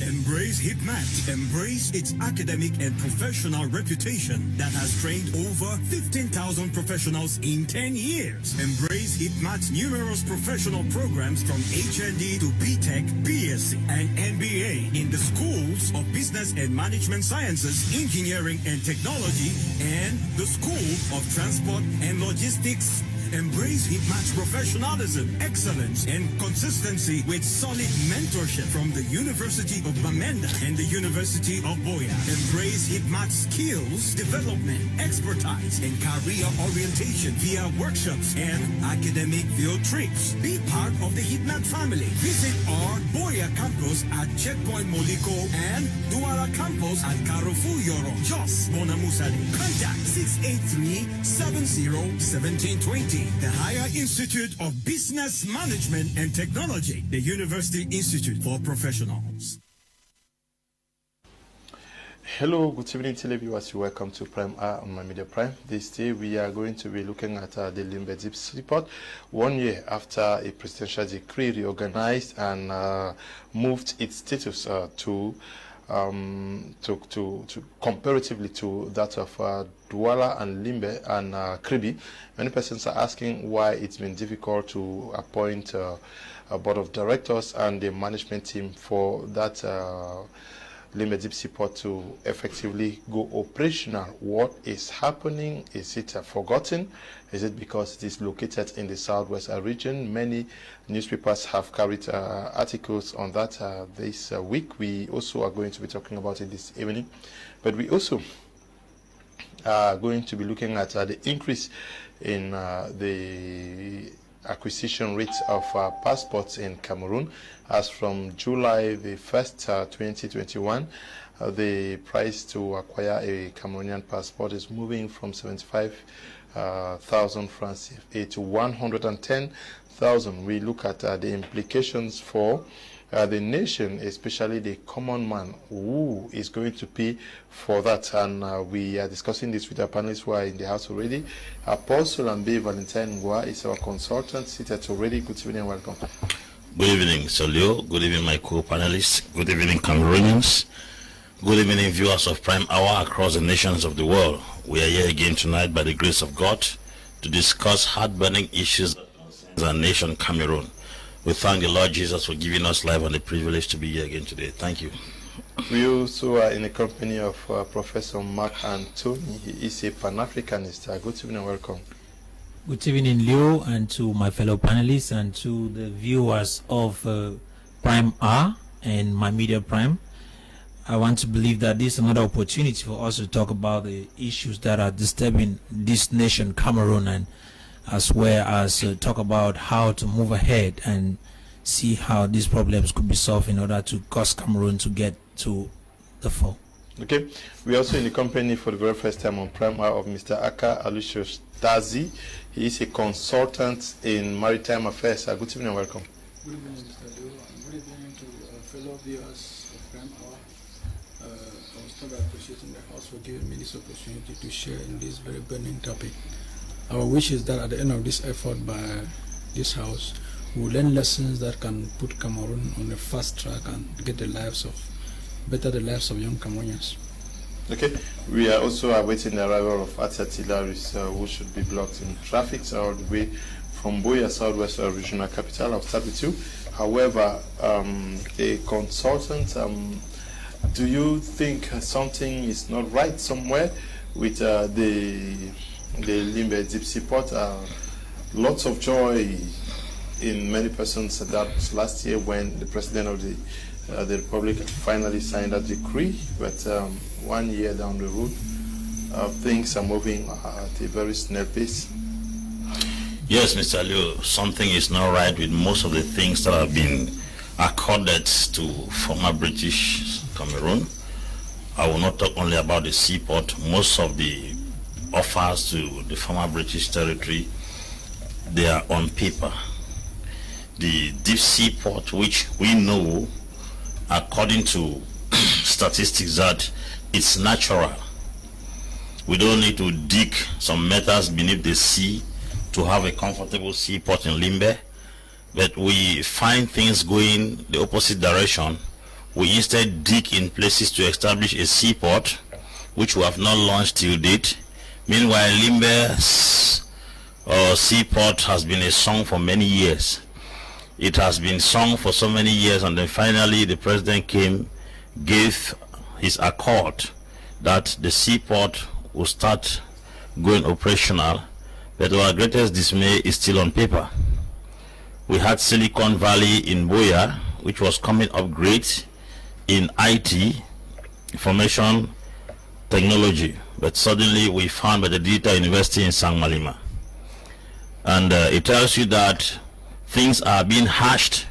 Embrace HIPMAT. Embrace its academic and professional reputation that has trained over 15,000 professionals in 10 years. Embrace HIPMAT's numerous professional programs from HND to BTech, BSc, and MBA in the schools of Business and Management Sciences, Engineering and Technology, and the School of Transport and Logistics. Embrace HIPMAT's professionalism, excellence, and consistency with solid mentorship from the University of Bamenda and the University of Biya. Embrace HIPMAT's skills, development, expertise, and career orientation via workshops and academic field trips. Be part of the HIPMAT family. Visit our Biya campus at Checkpoint Moliko and Douala campus at Carrefour Yoro, Jos, Bonamusale. Contact 683-70-1720. The Higher Institute of Business Management and Technology, the University Institute for Professionals. Hello, good evening, televiewers. Welcome to Prime R on my Media Prime. This day we are going to be looking at the Limbe Deep report, 1 year after a presidential decree reorganized and moved its status to comparatively to that of Douala and Limbe and Kribi. Many persons are asking why it's been difficult to appoint a board of directors and the management team for that Limbe Deep Seaport to effectively go operational. What is happening? Is it forgotten? Is it because it is located in the southwest region? Many newspapers have carried articles on that this week. We also are going to be talking about it this evening. But we also are going to be looking at the increase in the acquisition rates of passports in Cameroon. As from July the 1st, 2021, the price to acquire a Cameroonian passport is moving from 75,000 francs to 110,000. We look at the implications for the nation, especially the common man who is going to pay for that. And we are discussing this with our panelists who are in the house already. Apostle Limbe Valentine Ngwa is our consultant, seated already. Good evening and welcome. Good evening, Solio. Good evening, my co-panelists. Good evening, Cameroonians. Good evening, viewers of Prime Hour across the nations of the world. We are here again tonight by the grace of God to discuss heart-burning issues that concerns our nation, Cameroon. We thank the Lord Jesus for giving us life and the privilege to be here again today. Thank you. We also are in the company of Professor Mark Anthony. He is a Pan-Africanist. Good evening and welcome. Good evening, Leo, and to my fellow panelists and to the viewers of Prime R and my Media Prime. I want to believe that this is another opportunity for us to talk about the issues that are disturbing this nation, Cameroon, and as well as talk about how to move ahead and see how these problems could be solved in order to cause Cameroon to get to the fore. Okay, we are also in the company for the very first time on Prime Hour of Mr. Aka Alucius Tazi. He is a consultant in maritime affairs. Good evening and welcome. Good evening, Mr. Leo, and good evening to fellow viewers of Prime Hour. I was start by appreciating the House for giving me this opportunity to share in this very burning topic. Our wish is that at the end of this effort by this House, we will learn lessons that can put Cameroon on a fast track and get better the lives of young Cameroonians. Okay, we are also awaiting the arrival of Atatilaris, who should be blocked in traffic all the way from Biya, southwest regional capital. I'll start with you. However, a consultant, do you think something is not right somewhere with the Limbe Deep Seaport? Lots of joy in many persons. That was last year when the president of the Republic finally signed a decree, but 1 year down the road, things are moving at a very snail pace. Yes, Mr. Leo, something is not right with most of the things that have been accorded to former British Cameroon. I will not talk only about the seaport. Most of the offers to the former British territory, they are on paper. The deep seaport, which we know, according to statistics, that it's natural. We don't need to dig some meters beneath the sea to have a comfortable seaport in Limbe, but we find things going the opposite direction we instead dig in places to establish a seaport, which we have not launched till date. Meanwhile, Limbe's seaport has been a song for many years. It has been sung for so many years, and then finally the president came, gave his accord that the seaport will start going operational, but our greatest dismay is still on paper. We had Silicon Valley in Biya, which was coming up great in IT, information technology, but suddenly we found by the Digital University in San Malima. And it tells you that things are being hatched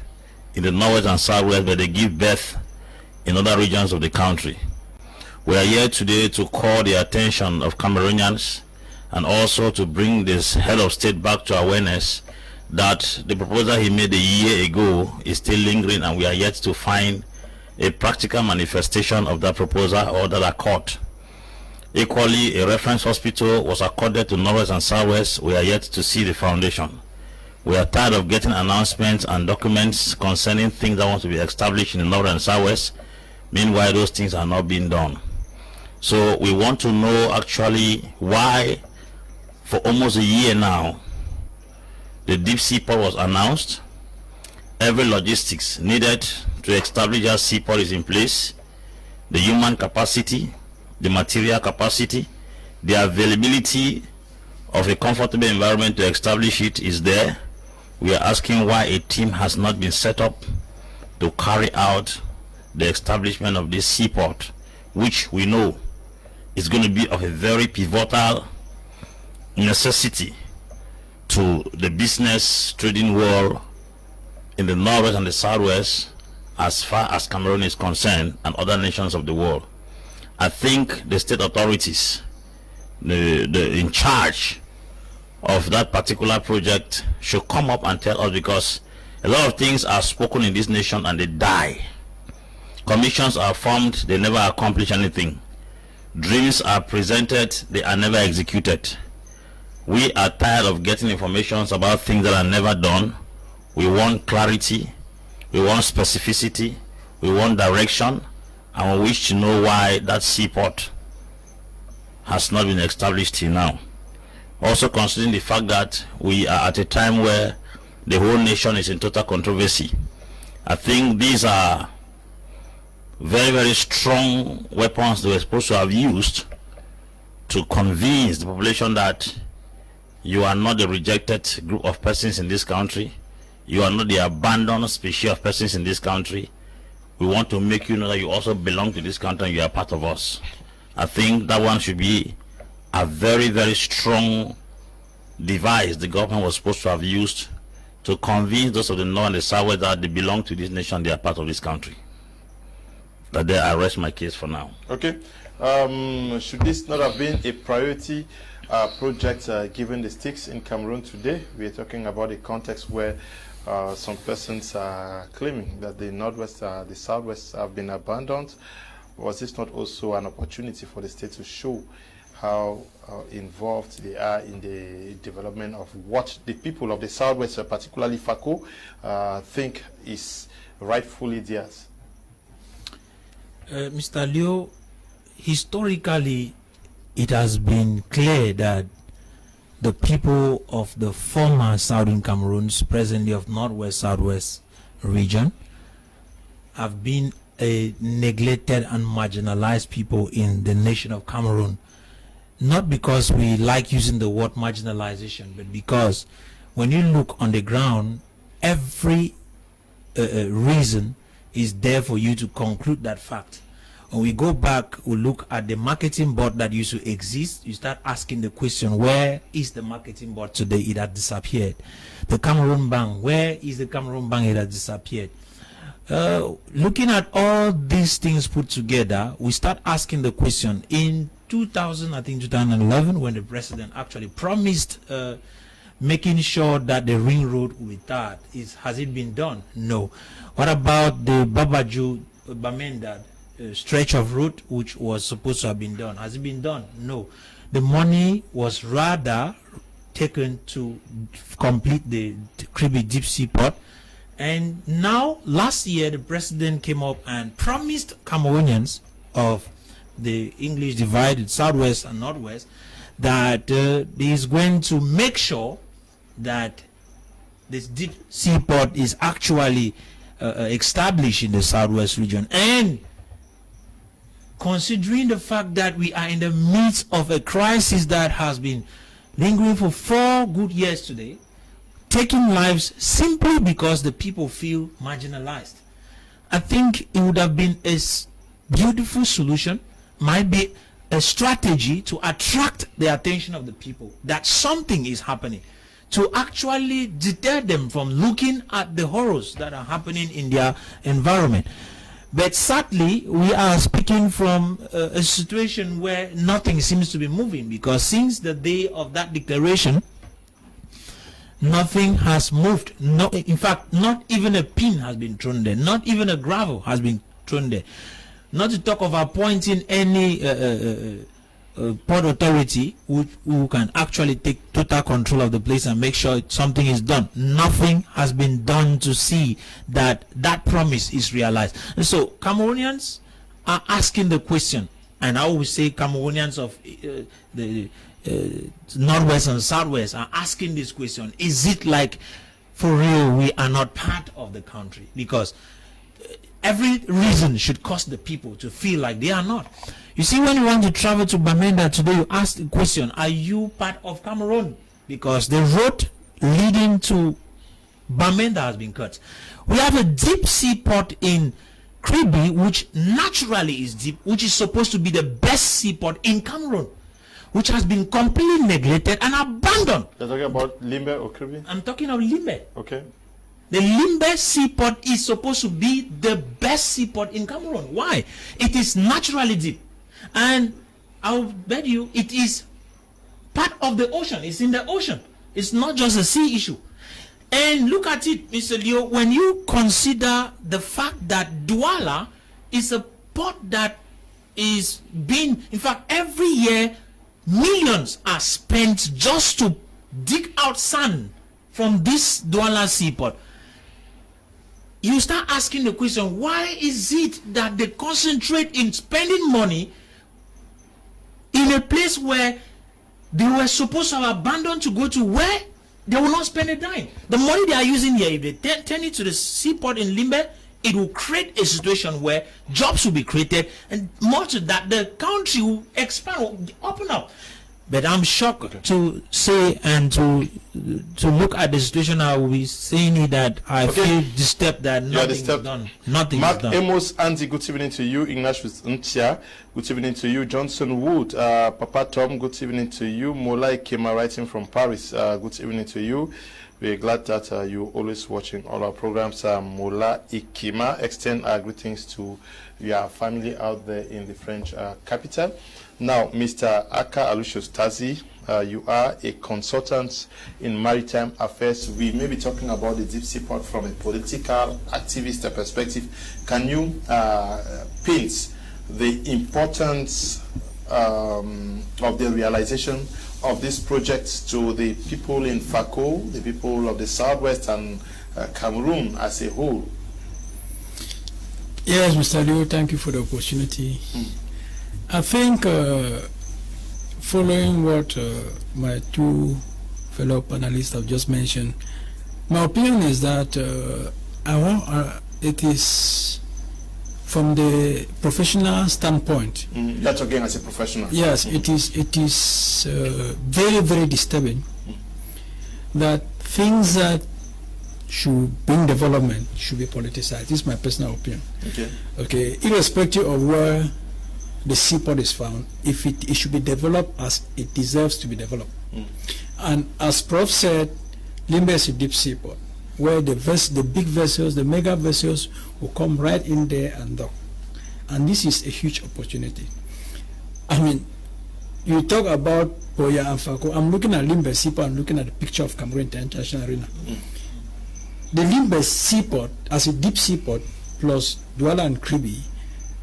in the northwest and southwest, but they give birth in other regions of the country. We are here today to call the attention of Cameroonians and also to bring this head of state back to awareness that the proposal he made a year ago is still lingering, and we are yet to find a practical manifestation of that proposal or that accord. Equally, a reference hospital was accorded to northwest and southwest. We are yet to see the foundation. We are tired of getting announcements and documents concerning things that want to be established in the north and southwest. Meanwhile, those things are not being done. So we want to know actually why, for almost a year now, the deep seaport was announced. Every logistics needed to establish that seaport is in place. The human capacity, the material capacity, the availability of a comfortable environment to establish it is there. We are asking why a team has not been set up to carry out the establishment of this seaport, which we know is going to be of a very pivotal necessity to the business trading world in the northwest and the southwest, as far as Cameroon is concerned, and other nations of the world. I think the state authorities, the in charge of that particular project, should come up and tell us, because a lot of things are spoken in this nation and they die. Commissions are formed, they never accomplish anything. Dreams are presented, they are never executed. We are tired of getting information about things that are never done. We want clarity, we want specificity, we want direction, and we wish to know why that seaport has not been established till now. Also considering the fact that we are at a time where the whole nation is in total controversy. I think these are very, very strong weapons they were supposed to have used to convince the population that you are not the rejected group of persons in this country. You are not the abandoned species of persons in this country. We want to make you know that you also belong to this country and you are part of us. I think that one should be a very, very strong device the government was supposed to have used to convince those of the north and the south that they belong to this nation, they are part of this country. That there, I rest my case for now. Okay. Should this not have been a priority project given the stakes in Cameroon today? We are talking about a context where some persons are claiming that the northwest, the southwest have been abandoned. Was this not also an opportunity for the state to show how involved they are in the development of what the people of the southwest, particularly FACO, think is rightfully theirs? Mr. Leo, historically, it has been clear that the people of the former Southern Cameroons, presently of Northwest Southwest region, have been a neglected and marginalized people in the nation of Cameroon. Not because we like using the word marginalization, but because when you look on the ground, every reason is there for you to conclude that fact. When we go back, we look at the marketing board that used to exist. You start asking the question, where is the marketing board today? It has disappeared. The Cameroon Bank, where is the Cameroon Bank? It has disappeared. Looking at all these things put together, we start asking the question, in 2011, when the president actually promised making sure that the ring road will start, has it been done? No. What about the Babaju-Bamenda stretch of road which was supposed to have been done? Has it been done? No. The money was rather taken to complete the Kribi deep seaport, And now, last year, the president came up and promised Cameroonians of the English divided Southwest and Northwest that he is going to make sure that this deep sea port is actually established in the Southwest region. And considering the fact that we are in the midst of a crisis that has been lingering for 4 good years today, taking lives simply because the people feel marginalized, I think it would have been a beautiful solution, might be a strategy to attract the attention of the people that something is happening, to actually deter them from looking at the horrors that are happening in their environment. But sadly, we are speaking from a situation where nothing seems to be moving, because since the day of that declaration, nothing has moved. No, in fact, not even a pin has been thrown there. Not even a gravel has been thrown there. Not to talk of appointing any port authority who can actually take total control of the place and make sure something is done. Nothing has been done to see that that promise is realized. And so Cameroonians are asking the question, and I always say Cameroonians of the Northwest and Southwest are asking this question: is it like for real we are not part of the country? Because every reason should cause the people to feel like they are not. You see, when you want to travel to Bamenda today, you ask the question, are you part of Cameroon? Because the road leading to Bamenda has been cut. We have a deep sea port in Kribi, which naturally is deep, which is supposed to be the best seaport in Cameroon, which has been completely neglected and abandoned. You're talking about Limbe or Kribi? I'm talking of Limbe. Okay. The Limbe seaport is supposed to be the best seaport in Cameroon. Why? It is naturally deep. And I'll bet you it is part of the ocean. It's in the ocean. It's not just a sea issue. And look at it, Mr. Leo, when you consider the fact that Douala is a port that is being, in fact, every year, millions are spent just to dig out sand from this Douala seaport. You start asking the question, why is it that they concentrate in spending money in a place where they were supposed to have abandoned to go to where they will not spend a dime? The money they are using here, if they turn it to the seaport in Limbe, it will create a situation where jobs will be created, and more to that, the country will expand, will open up. But I'm shocked to say and to look at the situation. I will be saying it that I feel disturbed that nothing is done. Nothing Mark is done. Amos, Andy, good evening to you. Ignatius Ntia, good evening to you. Johnson Wood, Papa Tom, good evening to you. Molai Kema, writing from Paris, good evening to you. We're glad that you're always watching all our programs. Mola Ikima, extend our greetings to your family out there in the French capital. Now, Mr. Aka Alucius Tazi, you are a consultant in maritime affairs. We may be talking about the deep sea port from a political activist perspective. Can you paint the importance of the realization of this project to the people in Fako, the people of the Southwest and Cameroon as a whole? Yes, Mr. Leo, thank you for the opportunity. I think following what my two fellow panelists have just mentioned, my opinion is that it is from the professional standpoint. You're talking as a professional. Yes, it is very, very disturbing that things that should bring development should be politicized. This is my personal opinion. Okay. Irrespective of where the seaport is found, if it should be developed as it deserves to be developed. And as Prof said, Limbe is a deep seaport where the big vessels, the mega vessels will come right in there and dock. And this is a huge opportunity. I mean, you talk about Biya and Fako. I'm looking at Limbe seaport, I'm looking at the picture of Cameroon International Arena. The Limbe seaport as a deep seaport plus Douala and Kribi,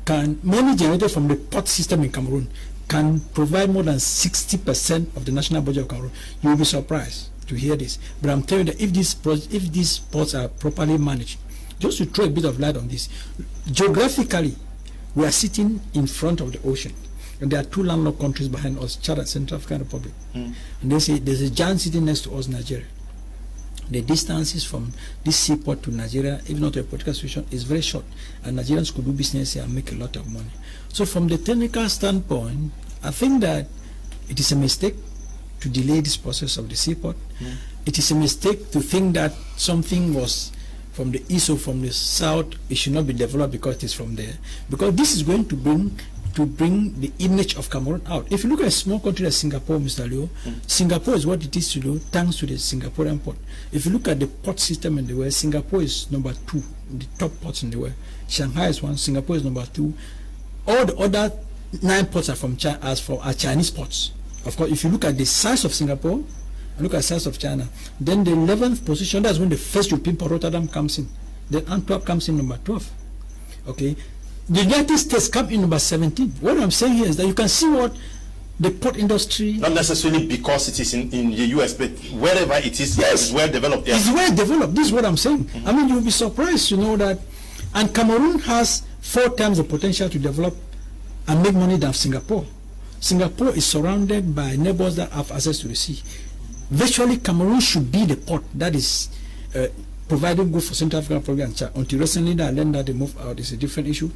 can money generated from the port system in Cameroon can provide more than 60% of the national budget of Cameroon. You will be surprised. to hear this, but I'm telling you that if these ports are properly managed, just to throw a bit of light on this, geographically, we are sitting in front of the ocean, and there are two landlocked countries behind us, Chad and Central African Republic. And they say there's a giant city next to us, Nigeria. The distances from this seaport to Nigeria, even not a political situation, is very short, and Nigerians could do business here and make a lot of money. So from the technical standpoint, I think that it is a mistake to delay this process of the seaport. It is a mistake to think that something was from the east or from the south, it should not be developed because it is from there. Because this is going to bring the image of Cameroon out. If you look at a small country like Singapore, Mr. Leo, Singapore is what it is to do thanks to the Singaporean port. If you look at the port system in the world, Singapore is number 2, the top ports in the world. Shanghai is 1, Singapore is number 2. All the other 9 ports are from China, are Chinese ports. Of course, if you look at the size of Singapore and look at the size of China, then the 11th position, that's when the first European port, Rotterdam, comes in. Then Antwerp comes in number 12. Okay. The United States come in number 17. What I'm saying here is that you can see what the port industry... Not necessarily because it is in the US, but wherever it is, it's well developed. Yeah. It's well developed. This is what I'm saying. I mean, you'll be surprised to know that... And Cameroon has 4 times the potential to develop and make money than Singapore. Singapore is surrounded by neighbors that have access to the sea. Virtually, Cameroon should be the port that is providing goods for Central African Republic and Chad. Until recently, I learned that they moved out. It's a different issue.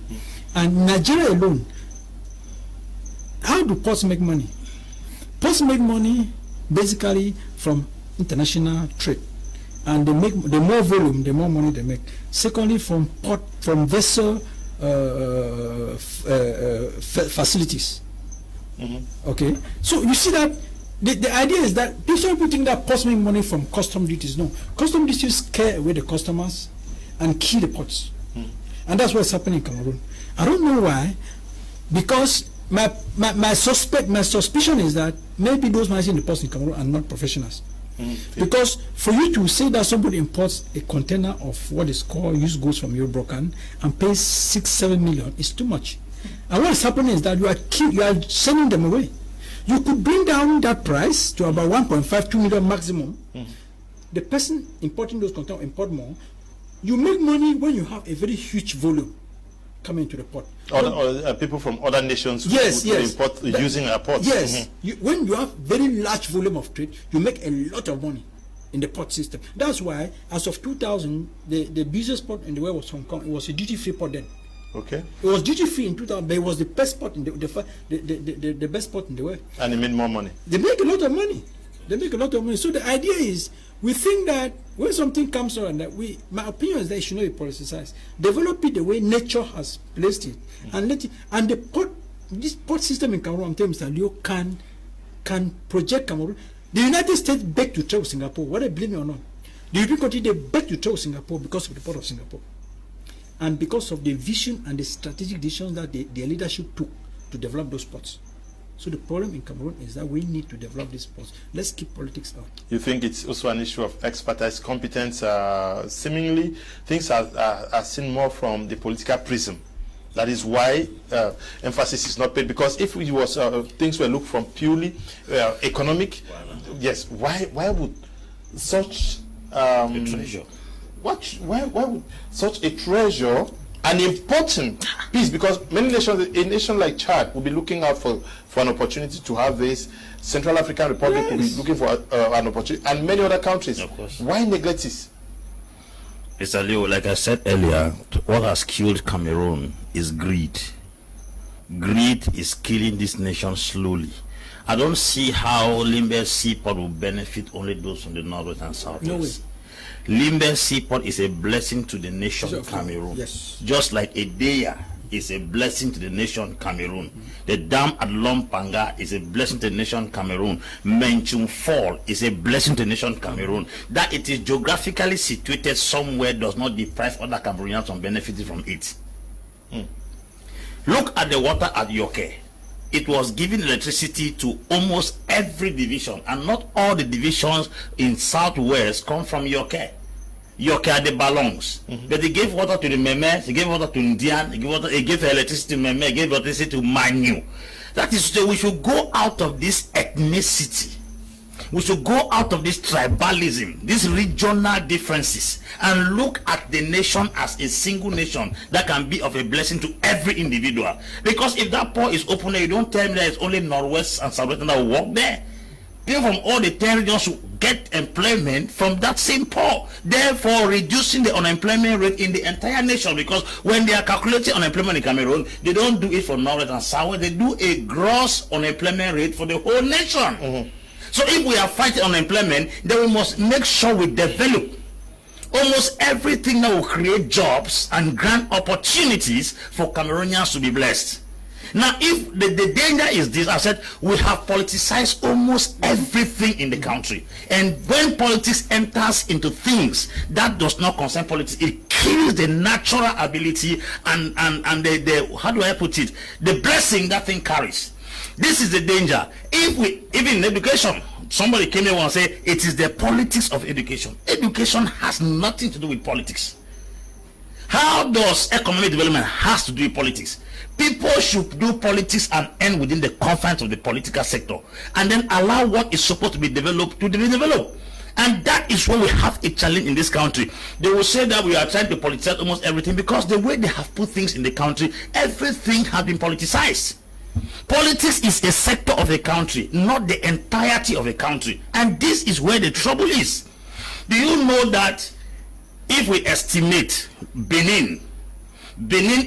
And Nigeria alone, how do ports make money? Ports make money basically from international trade. And they make the more volume, the more money they make. Secondly, from vessel facilities. Okay, so you see that the idea is that people think that ports make money from custom duties. No, custom duties scare away the customers and kill the ports, and that's what's happening in Cameroon. I don't know why, because my suspicion is that maybe those managing the ports in Cameroon are not professionals. Because for you to say that somebody imports a container of what is called used goods from Eurobrocan and pays 6-7 million is too much. And what is happening is that you are sending them away. You could bring down that price to about 1.5-2 million maximum. The person importing those containers import more. You make money when you have a very huge volume coming to the port. Or people from other nations who import using our ports. Yes. When you have very large volume of trade, you make a lot of money in the port system. That's why, as of 2000, the busiest port in the world was Hong Kong. It was a duty-free port then. Okay. It was duty-free in 2000, but it was the best port in the best port in the world. And it made more money. They make a lot of money. So the idea is, we think that when something comes around, that my opinion is that it should not be politicized. Develop it the way nature has placed it, and this port system in Cameroon, I'm telling you, Mr. Leo, can project Cameroon. The United States begged to trade with Singapore, whether blame me or not. The European country, they begged to trade with Singapore because of the port of Singapore, and because of the vision and the strategic decisions that their leadership took to develop those ports. So the problem in Cameroon is that we need to develop these ports. Let's keep politics out. You think it's also an issue of expertise, competence? Seemingly, things are seen more from the political prism. That is why emphasis is not paid. Because if it was things were looked from purely economic, yes. Why would such a treasure? Why would such a treasure, an important piece, because many nations, a nation like Chad will be looking out for an opportunity to have this. Central African Republic will be looking for an opportunity, and many other countries. Of course. Why neglect this? Mr. Leo, like I said earlier, what has killed Cameroon is greed. Greed is killing this nation slowly. I don't see how Limbe Seaport will benefit only those from the northwest and southwest. No way. Limbe Seaport is a blessing to the nation Cameroon. Yes. Just like a Biya is a blessing to the nation Cameroon. The dam at Lompanga is a blessing to the nation Cameroon. Menchum Fall is a blessing to the nation Cameroon. That it is geographically situated somewhere does not deprive other Cameroonians from benefiting from it. Look at the water at Yoke. It was giving electricity to almost every division, and not all the divisions in southwest come from Yoke. Yoke are the balloons. But they gave water to the Meme, they gave water to Indian, they gave electricity to Meme, they gave electricity to Manu. That is to say, we should go out of this ethnicity. We should go out of this tribalism, these regional differences, and look at the nation as a single nation that can be of a blessing to every individual. Because if that port is open, you don't tell me that it's only Northwest and Southwest that will work there. People from all the 10 regions should get employment from that same port, therefore reducing the unemployment rate in the entire nation. Because when they are calculating unemployment in Cameroon, they don't do it for North and South, they do a gross unemployment rate for the whole nation. So if we are fighting unemployment, then we must make sure we develop almost everything that will create jobs and grant opportunities for Cameroonians to be blessed. Now, if the danger is this, I said we have politicized almost everything in the country, and when politics enters into things that does not concern politics, it kills the natural ability and the how do I put it, the blessing that thing carries. This is the danger. If we, even in education, somebody came here and say it is the politics of education. Education has nothing to do with politics. How does economic development has to do with politics? People should do politics and end within the confines of the political sector, and then allow what is supposed to be developed to be developed. And that is where we have a challenge in this country. They will say that we are trying to politicize almost everything, because the way they have put things in the country, everything has been politicized. Politics is a sector of a country, not the entirety of a country. And this is where the trouble is. Do you know that if we estimate Benin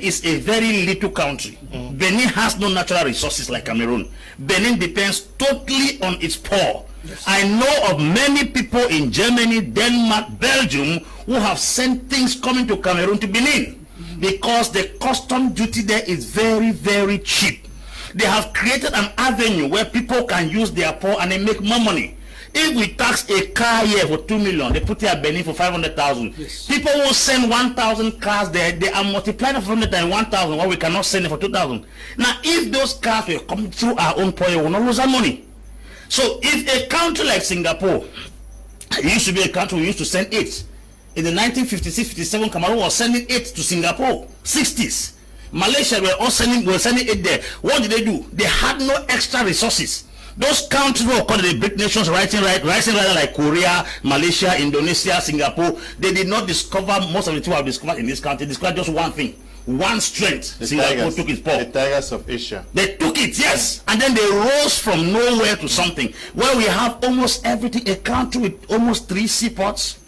is a very little country. Benin has no natural resources like Cameroon. Benin depends totally on its poor. Yes. I know of many people in Germany, Denmark, Belgium who have sent things coming to Cameroon to Benin because the custom duty there is very, very cheap. They have created an avenue where people can use their poor and they make more money. If we tax a car here for 2 million, they put it at Benin for 500,000. Yes. People will send 1,000 cars there. They are multiplying 500 and 1,000, while we cannot send it for 2,000. Now, if those cars were coming through our own poor, we will not lose our money. So, if a country like Singapore, it used to be a country we used to send 8. In the 1956-57, Cameroon was sending 8 to Singapore. 60s. Malaysia were sending 8 there. What did they do? They had no extra resources. Those countries were called the BRIC nations, rising rather like Korea, Malaysia, Indonesia, Singapore. They did not discover most of the things we have discovered in this country. They discovered just one thing, one strength. The Singapore tigers, took its paw. The tigers of Asia. They took it, yes, and then they rose from nowhere to something where we have almost everything. A country with almost 3 seaports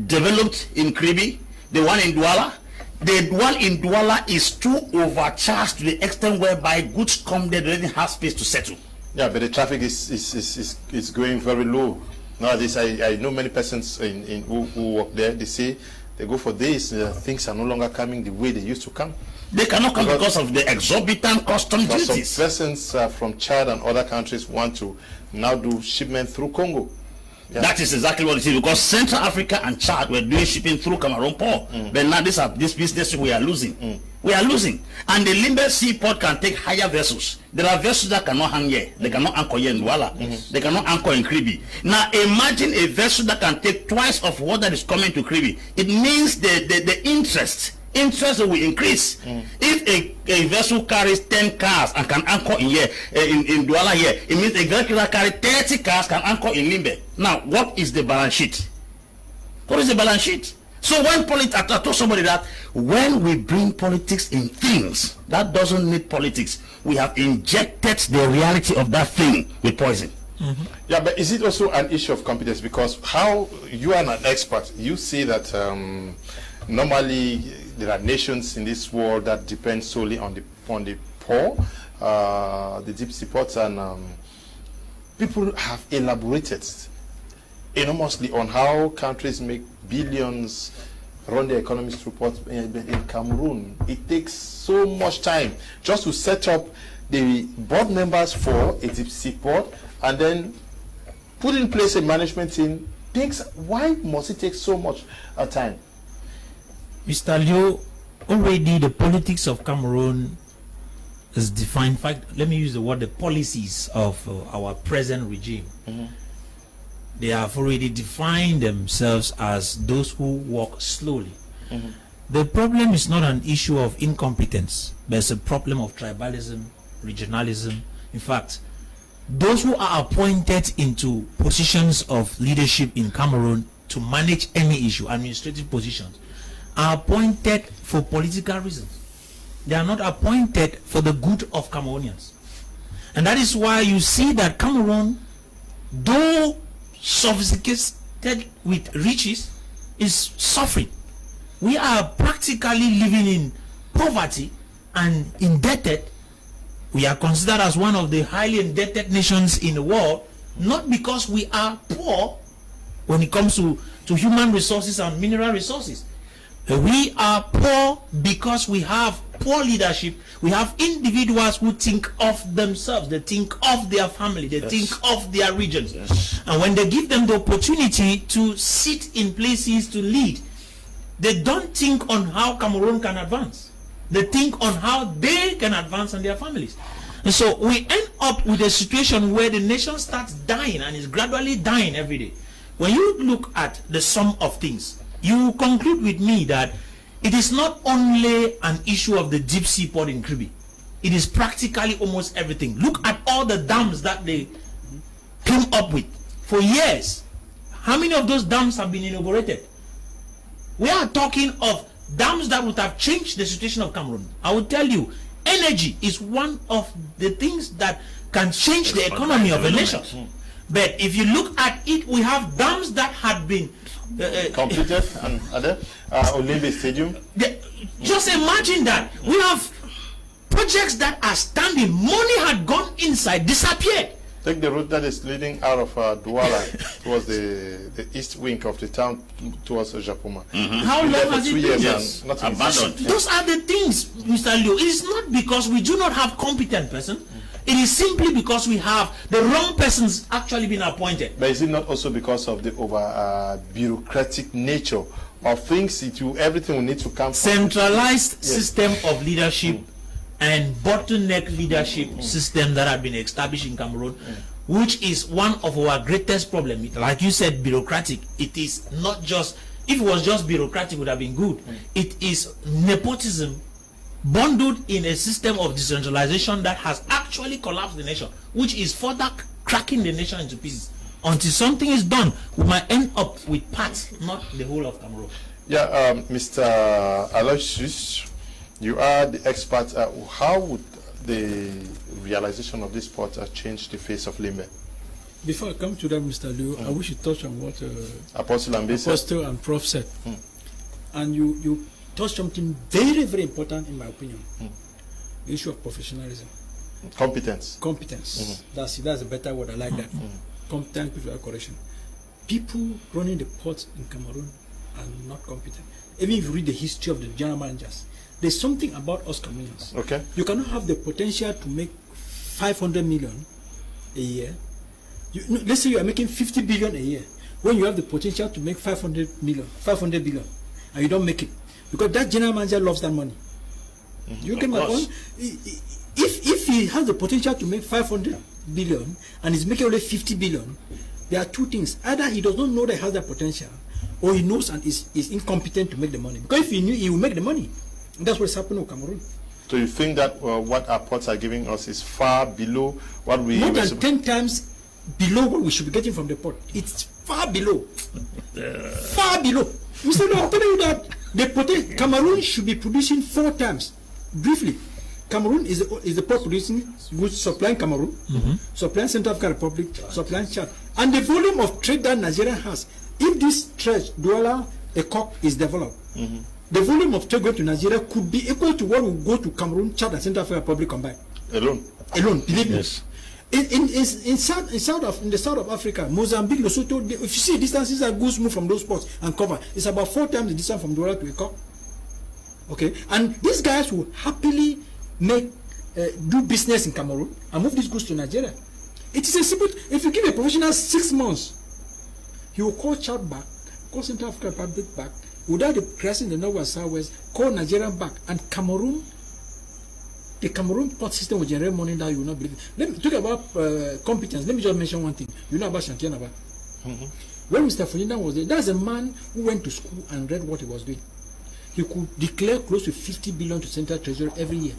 developed in Kribi, the one in Douala. The one in Douala is too overcharged to the extent whereby goods come there, they don't have space to settle. Yeah, but the traffic is going very low nowadays. I know many persons who work there. They say they go for days. Things are no longer coming the way they used to come. They cannot come because of the exorbitant custom duties. Some persons from Chad and other countries want to now do shipment through Congo. Yeah. That is exactly what it is, because Central Africa and Chad were doing shipping through Cameroon port. But now this business we are losing. We are losing. And the Limbe seaport can take higher vessels. There are vessels that cannot hang here. They cannot anchor here in Douala. They cannot anchor in Kribi. Now imagine a vessel that can take twice of what that is coming to Kribi. It means the interest will increase. If a vessel carries 10 cars and can anchor in here, in Douala here, it means a vessel that carries 30 cars can anchor in Limbe. Now, what is the balance sheet? What is the balance sheet? So when I told somebody that when we bring politics in things that doesn't need politics, we have injected the reality of that thing with poison. Yeah, but is it also an issue of competence? Because how you are an expert, you say that normally there are nations in this world that depend solely on the poor, the deep sea ports, and people have elaborated enormously on how countries make billions, run their economies through ports. In Cameroon, it takes so much time just to set up the board members for a deep sea port and then put in place a management team. Why must it take so much time? Mr. Leo, already the politics of Cameroon is defined. In fact, let me use the word, the policies of our present regime. They have already defined themselves as those who walk slowly. The problem is not an issue of incompetence, but it's a problem of tribalism, regionalism. In fact, those who are appointed into positions of leadership in Cameroon to manage any issue, administrative positions, are appointed for political reasons. They are not appointed for the good of Cameroonians. And that is why you see that Cameroon, though sophisticated with riches, is suffering. We are practically living in poverty and indebted. We are considered as one of the highly indebted nations in the world, not because we are poor when it comes to human resources and mineral resources. We are poor because we have poor leadership. We have individuals who think of themselves, they think of their family, they think of their regions. And when they give them the opportunity to sit in places to lead, they don't think on how Cameroon can advance. They think on how they can advance and their families. And so we end up with a situation where the nation starts dying and is gradually dying every day. When you look at the sum of things, you conclude with me that it is not only an issue of the deep sea port in Kribi. It is practically almost everything. Look at all the dams that they came up with for years. How many of those dams have been inaugurated? We are talking of dams that would have changed the situation of Cameroon. I will tell you, energy is one of the things that can change the economy of a nation. But if you look at it, we have dams that had been completed and other Limbe Stadium. Just imagine that we have projects that are standing. Money had gone inside, disappeared. Take the route that is leading out of Douala towards the east wing of the town towards Japoma. How long has it been? Yes. Abandoned. Those are the things, Mr. Leo. It is not because we do not have competent person. It is simply because we have the wrong persons actually been appointed. But is it not also because of the over bureaucratic nature of things? Everything will need to come from centralized system of leadership and bottleneck leadership system that have been established in Cameroon, which is one of our greatest problems. Like you said, bureaucratic. It is not just, if it was just bureaucratic, it would have been good. It is nepotism bundled in a system of decentralization that has actually collapsed the nation, which is further cracking the nation into pieces. Until something is done, we might end up with parts, not the whole of Cameroon. Yeah, Mr. Aloysius, you are the expert. How would the realization of this port change the face of Limbe? Before I come to that, Mr. Liu, I wish you touch on what Apostle and Prof said. And you touched something very, very important in my opinion. The issue of professionalism. Competence. That's a better word. I like that. Competence without correction. People running the ports in Cameroon are not competent. Even if you read the history of the general managers, there's something about us Cameroonians. Okay. You cannot have the potential to make 500 million a year. Let's say you are making 50 billion a year. When you have the potential to make 500 billion, and you don't make it, because that general manager loves that money. You get my point? If he has the potential to make 500 billion and is making only 50 billion, there are two things. Either he does not know that he has that potential, or he knows and is incompetent to make the money. Because if he knew, he will make the money. And that's what's happening in Cameroon. So you think that what our ports are giving us is far below what we... More than 10 times below what we should be getting from the port. It's far below. Far below. I'm telling you that Cameroon should be producing 4 times. Briefly, Cameroon is the port producing goods, supplying Cameroon, supplying Central African Republic, supplying Chad. And the volume of trade that Nigeria has, if this stretch, Douala, Ekok is developed, the volume of trade going to Nigeria could be equal to what will go to Cameroon, Chad, and Central African Republic combined. Alone, believe me. In the south of Africa, Mozambique, Lesotho, if you see distances that goods move from those ports and cover, it's about 4 times the distance from Douala to Ekok. Okay, and these guys will happily do business in Cameroon and move these goods to Nigeria. It is a simple. If you give a professional 6 months, he will call Chad back, call Central African Republic back, without the crisis in the north and southwest, call Nigeria back, and Cameroon. The Cameroon port system will generate money that you will not believe. Let me talk about competence. Let me just mention one thing. You know about Shantianaba. When Mr. Ferdinand was there, that's a man who went to school and read what he was doing. He could declare close to 50 billion to Central Treasury every year.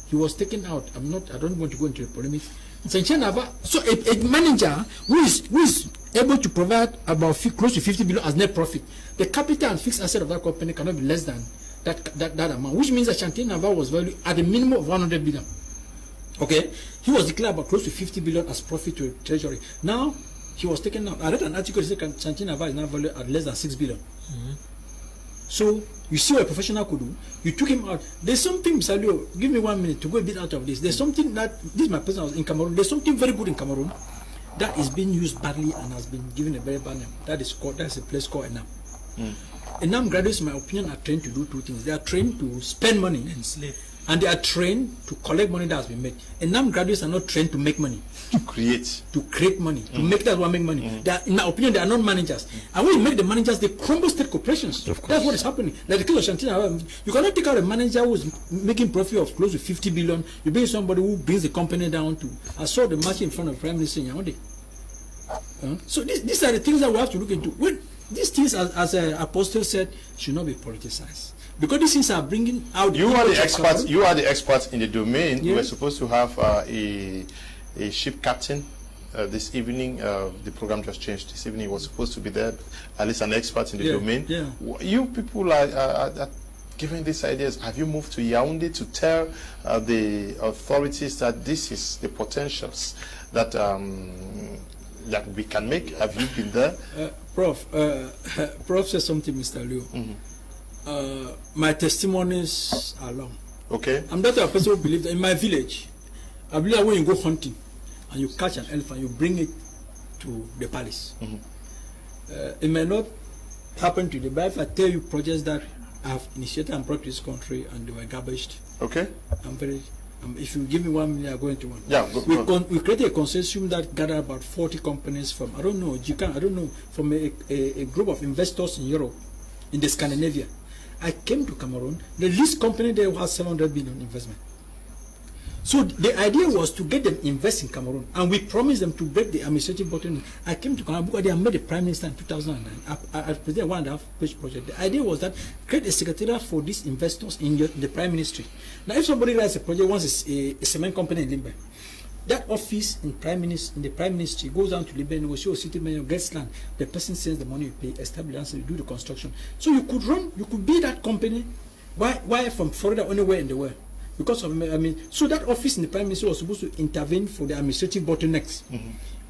he was taken out. I don't want to go into the polemics. So a manager who is able to provide about close to 50 billion as net profit, the capital and fixed asset of that company cannot be less than that amount, which means that Chantier Naval was valued at a minimum of 100 billion. Okay, he was declared about close to 50 billion as profit to the treasury. Now he was taken out. I read an article that said Chantier Naval is now valued at less than 6 billion. So you see what a professional could do. You took him out. There's something, Mr. Leo, give me 1 minute to go a bit out of this. There's something that, this is my person, I was in Cameroon. There's something very good in Cameroon that is being used badly and has been given a very bad name. That's a place called Enam. Enam graduates, in my opinion, are trained to do two things. They are trained to spend money and they are trained to collect money that has been made. Enam graduates are not trained to make money. To create money. To make that one make money. They are, in my opinion, they are not managers. And when you make the managers, they crumble state corporations. That's what is happening. Like the case of Chantina, you cannot take out a manager who is making profit of close to 50 billion. You bring somebody who brings the company down to. I saw the march in front of Prime Minister Yaoundé. So these are the things that we have to look into. When these things, as Apostle said, should not be politicized. Because these things are bringing out. You are the experts. You are the experts in the domain. You were supposed to have a ship captain this evening. The program just changed this evening. He was supposed to be there, at least an expert in the domain. You people are giving these ideas. Have you moved to Yaoundé to tell the authorities that this is the potentials that that we can make? Have you been there? Prof said something, Mr. Liu. My testimonies are long. Okay. I'm not a person who believes that in my village, I believe that when you go hunting and you catch an elephant, you bring it to the palace. It may not happen today, but if I tell you projects that I have initiated and brought to this country and they were garbaged, okay, I'm very. If you give me 1 minute, I'll go into one. Yeah, we created a consortium that gathered about 40 companies from, I don't know, from a group of investors in Europe, in the Scandinavia. I came to Cameroon. The least company there was 700 billion investment. So the idea was to get them invest in Cameroon, and we promised them to break the administrative bottleneck. I came to Cameroon because they had made the Prime Minister in 2009. I presented a 1.5-page project. The idea was that create a secretariat for these investors in the Prime Ministry. Now, if somebody writes a project, once it's a cement company in Limbe, that office in the Prime Ministry goes down to Limbe and will show a city mayor gets land. The person sends the money, you pay, establish, and do the construction. So you could be that company. Why from Florida anywhere in the world? Because of, so that office in the Prime Minister was supposed to intervene for the administrative bottlenecks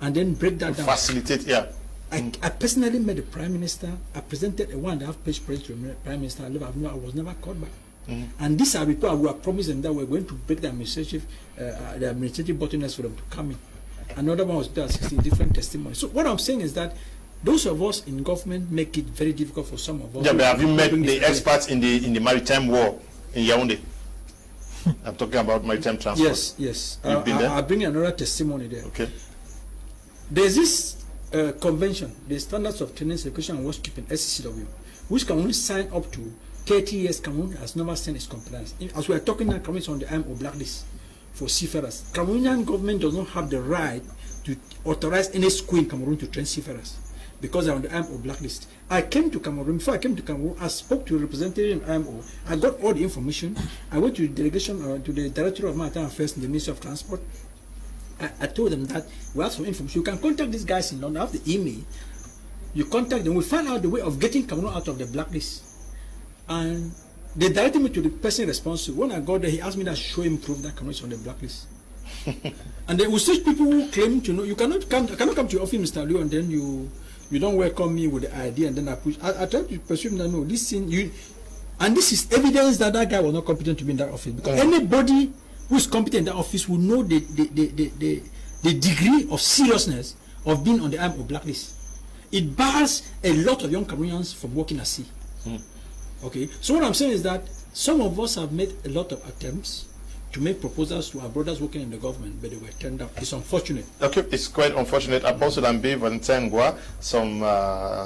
and then break that down. Facilitate, yeah. I personally met the Prime Minister. I presented a 1.5-page project to the Prime Minister. I was never called back. And these are people who have promised them that we're going to break the administrative bottlenecks for them to come in. Another one was there, 16 different testimonies. So what I'm saying is that those of us in government make it very difficult for some of us. Yeah, but have you met the experts in the maritime war in Yaoundé? I'm talking about maritime transport. Yes. You've been there? I'll bring another testimony there. Okay. There's this convention, the Standards of Training, Education and Worshiping, SCCW, which can only sign up to 30 years. Cameroon has never sent its compliance. As we are talking now, Cameroon is on the IMO blacklist for seafarers. Cameroonian government does not have the right to authorize any school in Cameroon to train seafarers because they're on the IMO blacklist. I came to Cameroon. Before I came to Cameroon, I spoke to a representative in IMO. I got all the information. I went to the delegation, to the Director of Maritime Affairs in the Ministry of Transport. I told them that we have some information. You can contact these guys in London. I have the email. You contact them. We find out the way of getting Cameroon out of the blacklist. And they directed me to the person responsible. When I got there, he asked me to show him proof that Cameroon is on the blacklist. And then with such people who claim to know, I cannot come to your office, Mr. Liu, and then you don't welcome me with the idea, and then I push. I try to persuade him that no, this thing and this is evidence that guy was not competent to be in that office, because anybody who is competent in that office will know the degree of seriousness of being on the IMO blacklist. It bars a lot of young Cameroonians from working at sea. Okay, so what I'm saying is that some of us have made a lot of attempts to make proposals to our brothers working in the government, but they were turned down. It's unfortunate. Okay, it's quite unfortunate. Apostle Limbe, Valentine Gua, some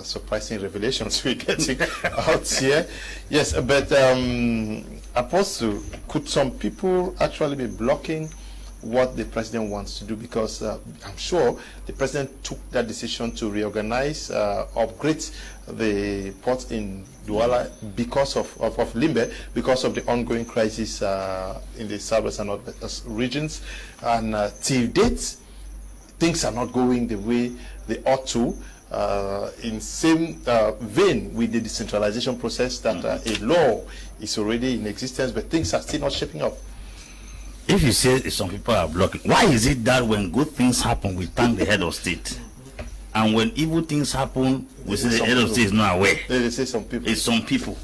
surprising revelations we're getting out here. Yes, but Apostle, could some people actually be blocking what the president wants to do, because I'm sure the president took that decision to reorganize, upgrade the port in Douala because of Limbe, because of the ongoing crisis in the southwest and northwest regions. And till date, things are not going the way they ought to. In same vein with the decentralization process, that a law is already in existence, but things are still not shaping up. If you say some people are blocking, why is it that when good things happen, we thank the head of state, and when evil things happen, we say the head of state is not aware? They say some people. It's some people.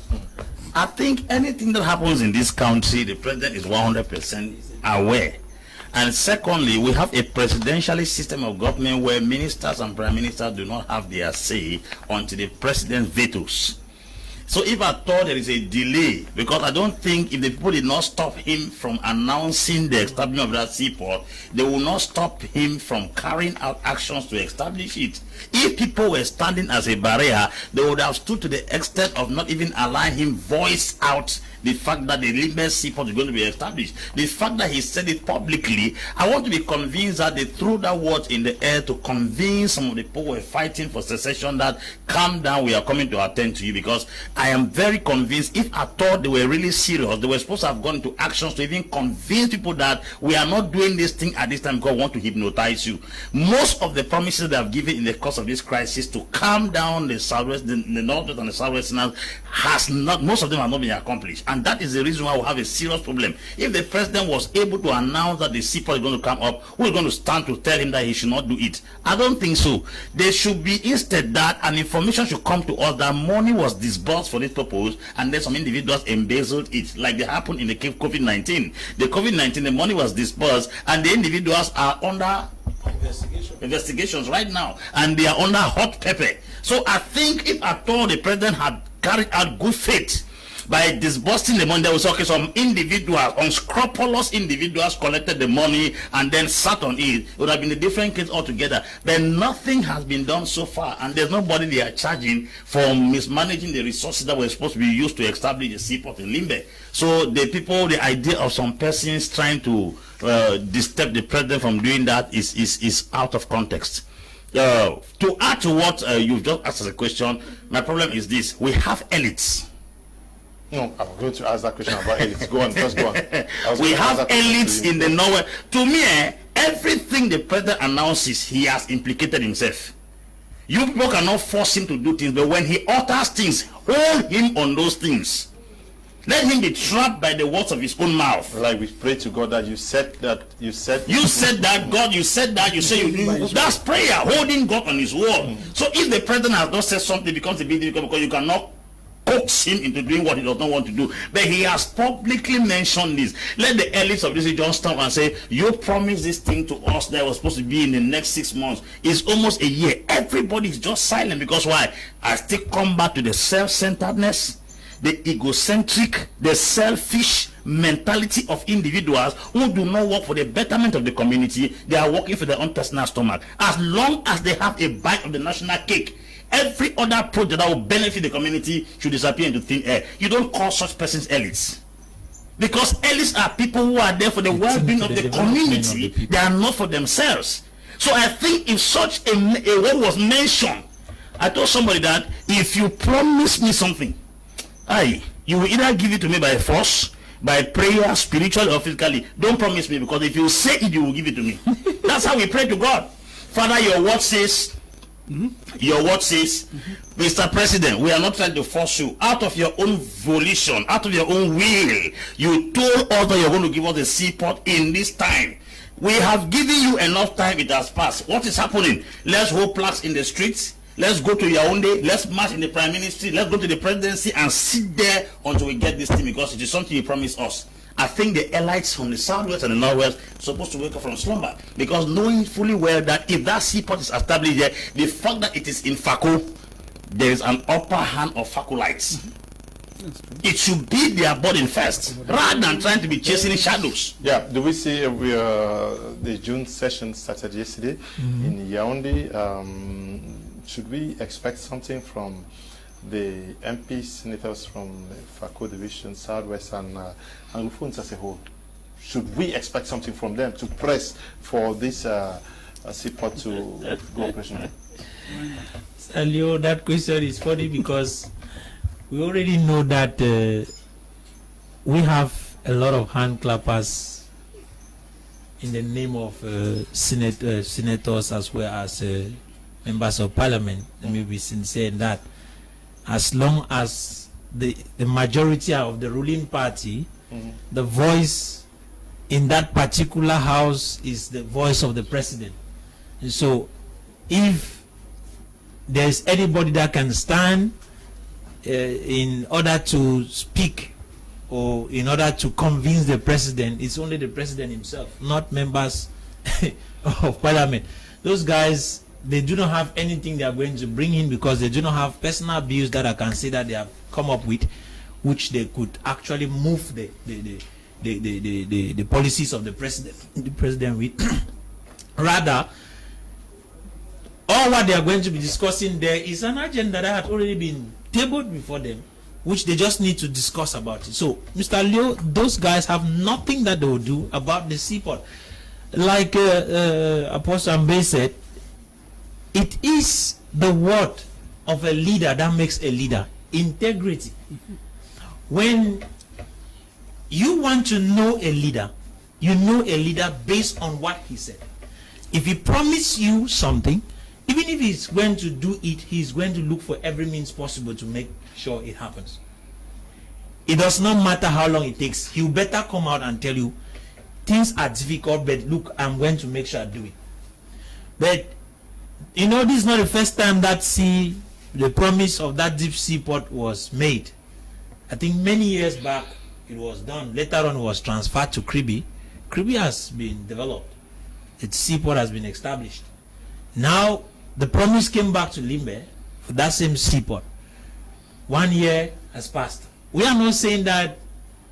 I think anything that happens in this country, the president is 100% aware. And secondly, we have a presidentialist system of government where ministers and prime ministers do not have their say until the president vetoes. So if I thought there is a delay, because I don't think if the people did not stop him from announcing the establishment of that seaport, they will not stop him from carrying out actions to establish it. If people were standing as a barrier, they would have stood to the extent of not even allowing him voice out the fact that the Limbe seaport is going to be established. The fact that he said it publicly, I want to be convinced that they threw that word in the air to convince some of the people who were fighting for secession that, calm down, we are coming to attend to you. Because I am very convinced, if I thought they were really serious, they were supposed to have gone into actions to even convince people that we are not doing this thing at this time because we want to hypnotize you. Most of the promises they have given in the course of this crisis to calm down the southwest, the northwest and the southwesterners, most of them have not been accomplished. And that is the reason why we have a serious problem. If the president was able to announce that the seaport is going to come up, who is going to stand to tell him that he should not do it? I don't think so. There should be instead that an information should come to us that money was disbursed for this purpose, and then some individuals embezzled it, like they happened in the COVID-19. The COVID-19, the money was disbursed, and the individuals are under investigations right now, and they are under hot pepper. So I think if at all the president had carried out good faith by disbursing the money, there was some individuals, unscrupulous individuals, collected the money and then sat on it. It would have been a different case altogether. But nothing has been done so far, and there's nobody they are charging for mismanaging the resources that were supposed to be used to establish the seaport in Limbe. So the idea of some persons trying to disturb the president from doing that is out of context. To add to what you've just asked as a question, my problem is this: we have elites. No, I'm going to ask that question about elites. Go on, first go on. We have elites in the Norway. To me, everything the president announces, he has implicated himself. You people cannot force him to do things, but when he utters things, hold him on those things. Let him be trapped by the words of his own mouth. Like we pray to God that you said that, God, you said you say you do. That's prayer, holding God on his word. So if the president has not said something, it becomes a big deal because you cannot coax him into doing what he does not want to do. But he has publicly mentioned this. Let the elites of this region stop and say, you promised this thing to us that was supposed to be in the next 6 months. It's almost a year. Everybody is just silent. Because why? I still come back to the self-centeredness, the egocentric, the selfish mentality of individuals who do not work for the betterment of the community. They are working for their own personal stomach. As long as they have a bite of the national cake, every other project that will benefit the community should disappear into thin air. You don't call such persons elites, because elites are people who are there for the well-being of the community. They are not for themselves. So I think if such a word was mentioned, I told somebody that if you promise me something, you will either give it to me by force, by prayer, spiritually or physically. Don't promise me, because if you say it, you will give it to me. That's how we pray to God. Father, your word says, your word says, Mr. President, we are not trying to force you. Out of your own volition, out of your own will, you told us that you're going to give us a seaport in this time. We have given you enough time. It has passed. What is happening? Let's hold plaques in the streets. Let's go to Yaoundé. Let's march in the prime ministry. Let's go to the presidency and sit there until we get this thing, because it is something you promised us. I think the elites from the southwest and the northwest are supposed to wake up from slumber, because knowing fully well that if that seaport is established there, the fact that it is in Fako, there is an upper hand of Fakolites. It should be their burden first, rather than trying to be chasing shadows. Yeah, do we see the June session started yesterday in Yaoundé? Should we expect something from the MP senators from the Fako division, Southwest, and Anglophones as a whole? should we expect something from them to press for this seaport to go operational? Leo, that question is funny because we already know that we have a lot of hand clappers in the name of senators as well as members of parliament. Let me be sincere in that. As long as the majority of the ruling party, the voice in that particular house is the voice of the president. And so if there's anybody that can stand in order to speak or in order to convince the president, it's only the president himself, not members of parliament. Those guys, they do not have anything they are going to bring in because they do not have personal views that I can say that they have come up with, which they could actually move the policies of the president with. Rather, all what they are going to be discussing there is an agenda that had already been tabled before them, which they just need to discuss about it. So, Mr. Leo, those guys have nothing that they will do about the seaport. Like Apostle Ambe said, it is the word of a leader that makes a leader. Integrity. When you want to know a leader, you know a leader based on what he said. If he promised you something, even if he's going to do it, he's going to look for every means possible to make sure it happens. It does not matter how long it takes. He'll better come out and tell you, things are difficult, but look, I'm going to make sure I do it. But, you know, this is not the first time that the promise of that deep seaport was made. I think many years back, it was done. Later on, it was transferred to Kribi. Kribi has been developed. Its seaport has been established. Now, the promise came back to Limbe for that same seaport. 1 year has passed. We are not saying that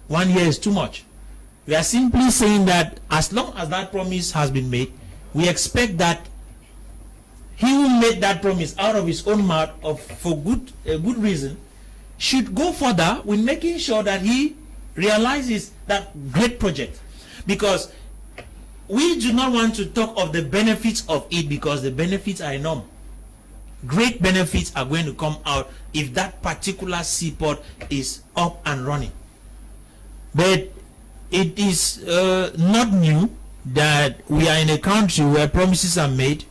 1 year is too much. We are simply saying that as long as that promise has been made, we expect that he who made that promise out of his own mouth for a good reason should go further with making sure that he realizes that great project. Because we do not want to talk of the benefits of it because the benefits are enormous. Great benefits are going to come out if that particular seaport is up and running. But it is not new that we are in a country where promises are made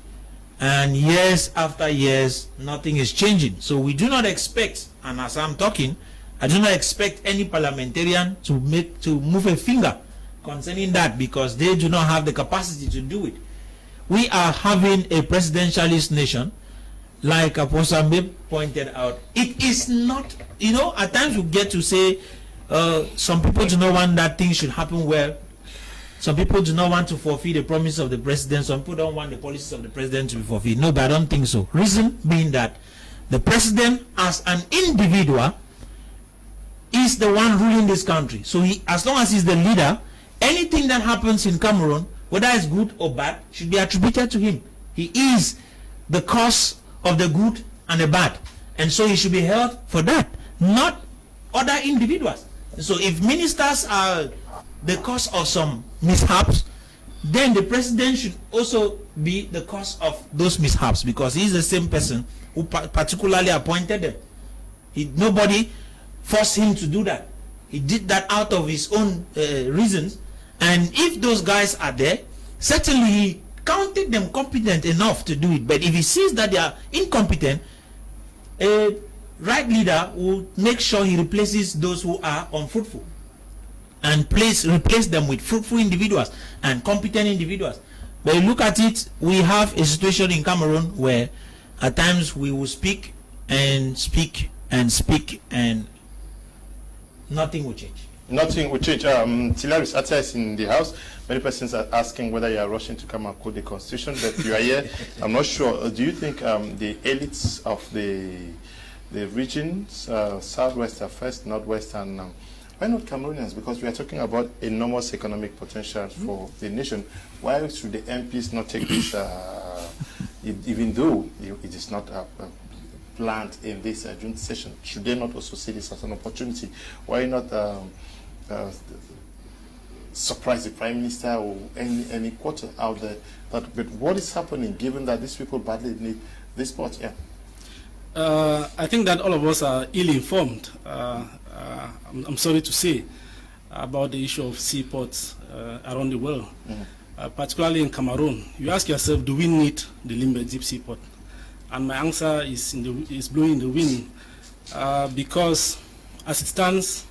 and years after years nothing is changing. So we do not expect, and as I'm talking, I do not expect any parliamentarian to move a finger concerning that because they do not have the capacity to do it. We are having a presidentialist nation, like Apostle Ambe pointed out. It is not, you know, at times we get to say some people do not want that things should happen well. Some people do not want to fulfill the promise of the president. Some people don't want the policies of the president to be fulfilled. No, but I don't think so. Reason being that the president as an individual is the one ruling this country. So he, as long as he's the leader, anything that happens in Cameroon, whether it's good or bad, should be attributed to him. He is the cause of the good and the bad. And so he should be held for that, not other individuals. So if ministers are the cause of some mishaps, then the president should also be the cause of those mishaps because he's the same person who particularly appointed them. Nobody forced him to do that. He did that out of his own reasons. And if those guys are there, certainly he counted them competent enough to do it. But if he sees that they are incompetent, a right leader will make sure he replaces those who are unfruitful and replace them with fruitful individuals and competent individuals. But you look at it, we have a situation in Cameroon where at times we will speak and speak and speak and nothing will change. Nothing will change. Tilaris Atta is in the house. Many persons are asking whether you are rushing to come and quote the constitution, but you are here. I'm not sure. Do you think the elites of the regions, southwest, first, northwest, and why not Cameroonians? Because we are talking about enormous economic potential for the nation. Why should the MPs not take this, even though it is not planned in this June session? Should they not also see this as an opportunity? Why not surprise the Prime Minister or any quarter out there. But what is happening, given that these people badly need this port? Yeah. I think that all of us are ill-informed, I'm sorry to say, about the issue of seaports around the world, particularly in Cameroon. You ask yourself, do we need the Limbe deep seaport? And my answer is blowing in the wind, because as it stands,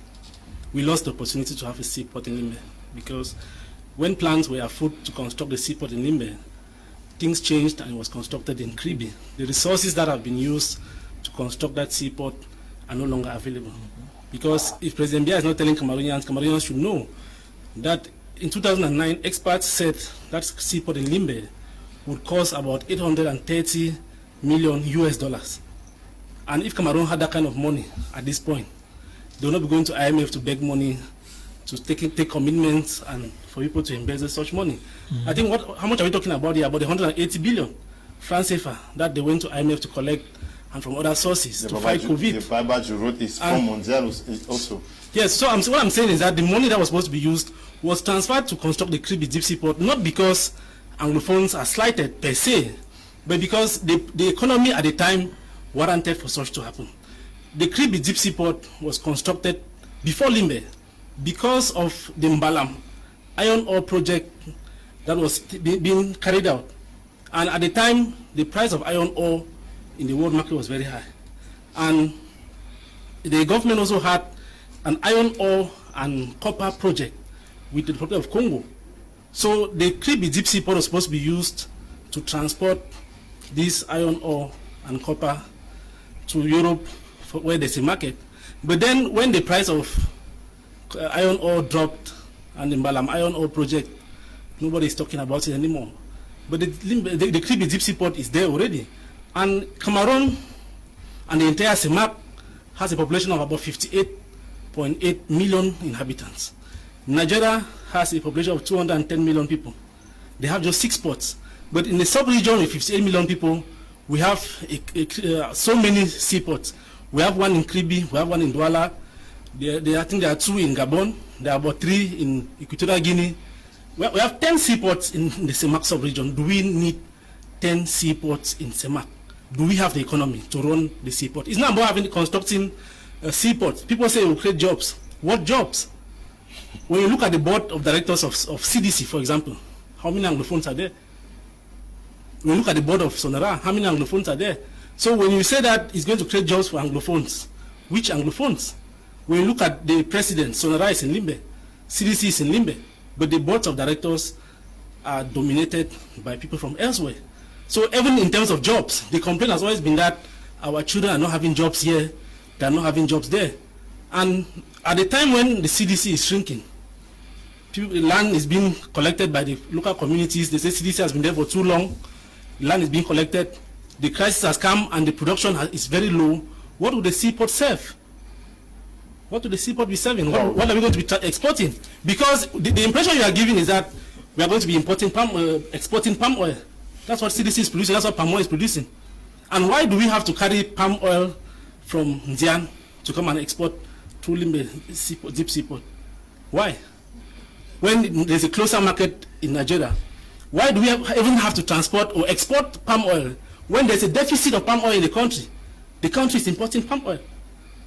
we lost the opportunity to have a seaport in Limbe, because when plans were afoot to construct the seaport in Limbe, things changed and it was constructed in Kribi. The resources that have been used to construct that seaport are no longer available. Because if President Biya is not telling Cameroonians should know that in 2009, experts said that seaport in Limbe would cost about $830 million US. And if Cameroon had that kind of money at this point, they will not be going to IMF to beg money, to take commitments and for people to embezzle such money. I think how much are we talking about here? About 180 billion francs CFA that they went to IMF to collect and from other sources to fight COVID. The Bible you wrote is from Mondial also. Yes, so what I'm saying is that the money that was supposed to be used was transferred to construct the Kribi deep seaport, not because Anglophones are slighted per se, but because the economy at the time warranted for such to happen. The Kribi deep seaport was constructed before Limbe because of the Mbalam iron ore project that was being carried out. And at the time, the price of iron ore in the world market was very high. And the government also had an iron ore and copper project with the Republic of Congo. So the Kribi deep seaport was supposed to be used to transport this iron ore and copper to Europe where there's a market. But then when the price of iron ore dropped and the Mbalam iron ore project, nobody is talking about it anymore. But the Kribi deep seaport is there already. And Cameroon and the entire CEMAC has a population of about 58.8 million inhabitants. Nigeria has a population of 210 million people. They have just 6 ports. But in the sub-region with 58 million people, we have so many seaports. We have one in Kribi, we have one in Douala. I think there are 2 in Gabon. There are about 3 in Equatorial Guinea. We have 10 seaports in the CEMAC sub-region. Do we need 10 seaports in CEMAC? Do we have the economy to run the seaport? It's not about constructing seaports. People say we'll create jobs. What jobs? When you look at the board of directors of CDC, for example, how many Anglophones are there? When you look at the board of Sonara, how many Anglophones are there? So when you say that it's going to create jobs for Anglophones, which Anglophones? When you look at the president, Sonara is in Limbe, CDC is in Limbe, but the boards of directors are dominated by people from elsewhere. So even in terms of jobs, the complaint has always been that our children are not having jobs here, they are not having jobs there. And at the time when the CDC is shrinking, land is being collected by the local communities. They say CDC has been there for too long, land is being collected, the crisis has come and the production is very low. What would the seaport serve? What would the seaport be serving? What are we going to be exporting? Because the impression you are giving is that we are going to be exporting palm oil. That's what CDC is producing, that's what palm oil is producing. And why do we have to carry palm oil from Nzian to come and export through Limbe deep seaport? Why? When there's a closer market in Nigeria, why do we even have to transport or export palm oil when there's a deficit of palm oil in the country? The country is importing palm oil.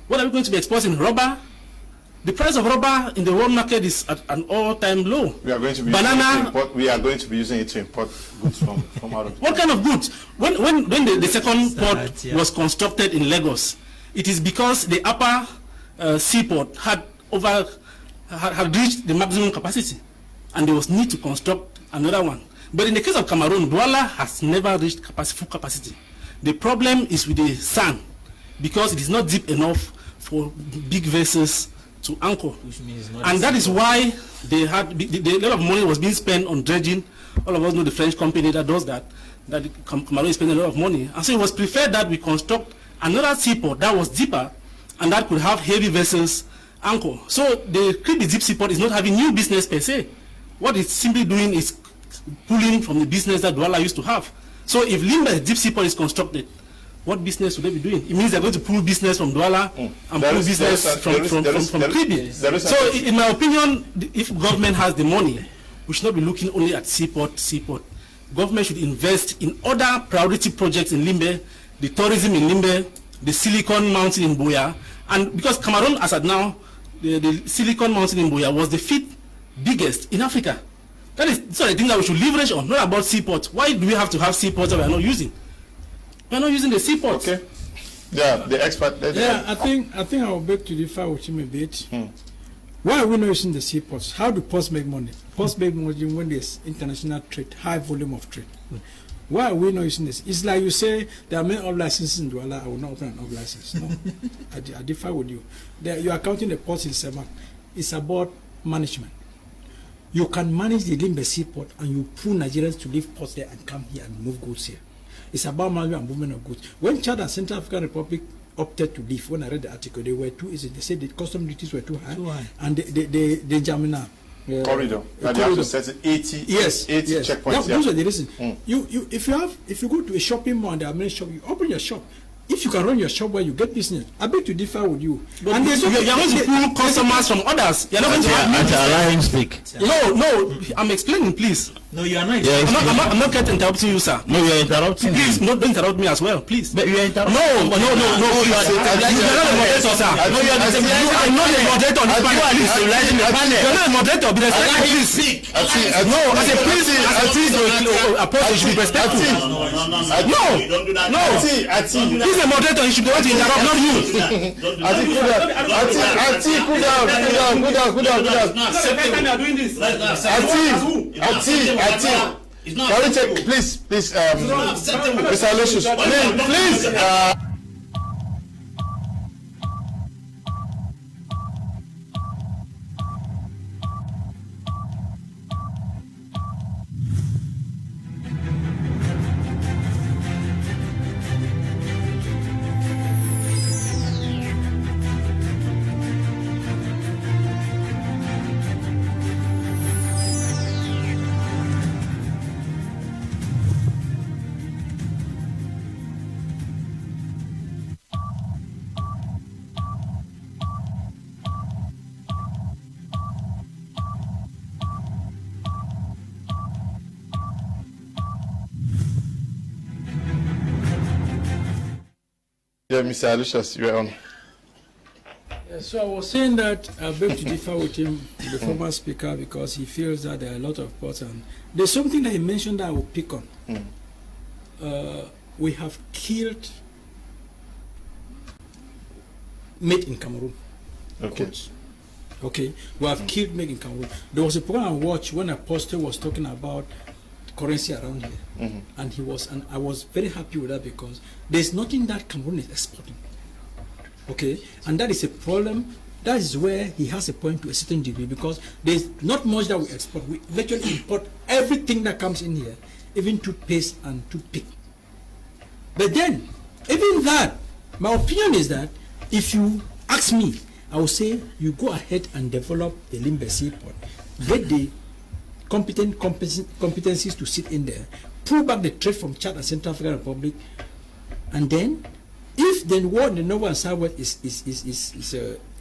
What are we going to be exporting? Rubber? The price of rubber in the world market is at an all-time low. We are going to be using it to import goods from out of. What kind of goods? When the second port was constructed in Lagos, it is because the upper seaport had reached the maximum capacity, and there was need to construct another one. But in the case of Cameroon, Douala has never reached full capacity. The problem is with the sand, because it is not deep enough for big vessels to anchor. And that is why they had a lot of money was being spent on dredging. All of us know the French company that does that Cameroon is spending a lot of money. And so it was preferred that we construct another seaport that was deeper and that could have heavy vessels anchor. So the Kribi deep seaport is not having new business per se. What it's simply doing is pulling from the business that Douala used to have. So if Limbe deep seaport is constructed, what business would they be doing? It means they're going to pull business from Douala and pull business from Kribi. So in my opinion, if government has the money, we should not be looking only at seaport. Government should invest in other priority projects in Limbe, the tourism in Limbe, the Silicon Mountain in Biya, and because Cameroon, as at now, the Silicon Mountain in Biya was the 5th biggest in Africa. That is so I think that we should leverage on, not about seaport. Why do we have to have seaports that we are not using? We are not using the seaports. Okay. Yeah, the expert. I think I will beg to differ with him a bit. Why are we not using the seaports? How do ports make money? Ports make money when there's international trade, high volume of trade. Why are we not using this? It's like you say there are many off licenses in Douala. I will not open an off license. No, I differ with you. You are counting the ports in Semak. It's about management. You can manage the Limbe seaport and you pull Nigerians to leave ports there and come here and move goods here. It's about management and movement of goods. When Chad and Central African Republic opted to leave, when I read the article, they were too easy. They said the custom duties were too high. And the Jamina corridor. And you have to set 80 checkpoints. Those are the reasons. If you go to a shopping mall and there are many shops, you open your shop. If you can run your shop where you get business, I beg to differ with you. But and you're going to pull customers from others. You're not going to allow him speak. No, I'm explaining, please. No, you are not. I'm not interrupting you, sir. No, you're interrupting. Please, don't interrupt me as well, please. But you're interrupting. No. You're not a moderator, sir. No, you're not a moderator. You're not a moderator. Be respectful, please. No, as a priest, a person should be respectful. No. He's a moderator. He should be able to interrupt, not you. Can we take, please, Mr. Aloysius, please. Yeah, Mr. Aloysius, you are on. Yeah, so I was saying that I beg to differ with him, the former speaker, because he feels that there are a lot of ports. And there's something that he mentioned that I will pick on. We have killed made in Cameroon. Okay. Okay, we have killed made in Cameroon. There was a program I watched when a poster was talking about currency around here, and I was very happy with that because there's nothing that Cameroon is exporting. Okay, and that is a problem. That is where he has a point to a certain degree because there's not much that we export. We virtually import everything that comes in here, even toothpaste and toothpick. But then, even that, my opinion is that if you ask me, I will say you go ahead and develop the Limbe seaport, get the competencies to sit in there, pull back the trade from Chad and Central African Republic, and then if the war in the North and Southwest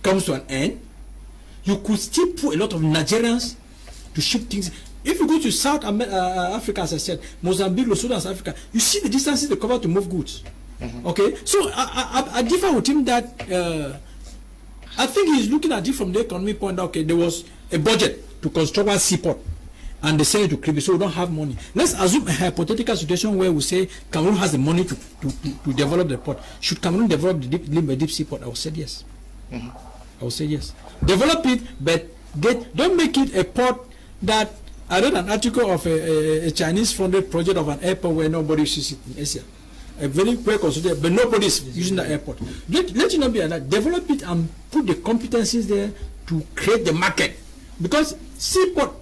comes to an end, you could still put a lot of Nigerians to ship things. If you go to South Africa, as I said, Mozambique, Lesotho, and South Africa, you see the distances they cover to move goods. Okay, so I differ with him that I think he's looking at it from the economic point. Okay, there was a budget to construct one seaport, and they send it to Kribi, so we don't have money. Let's assume a hypothetical situation where we say Cameroon has the money to develop the port. Should Cameroon develop the Limbe deep seaport? I would say yes. I would say yes. Develop it, but don't make it a port that I read an article of a Chinese-funded project of an airport where nobody uses it in Asia. A very well considered, but nobody is using the airport. Let it not be like that. Develop it and put the competencies there to create the market. Because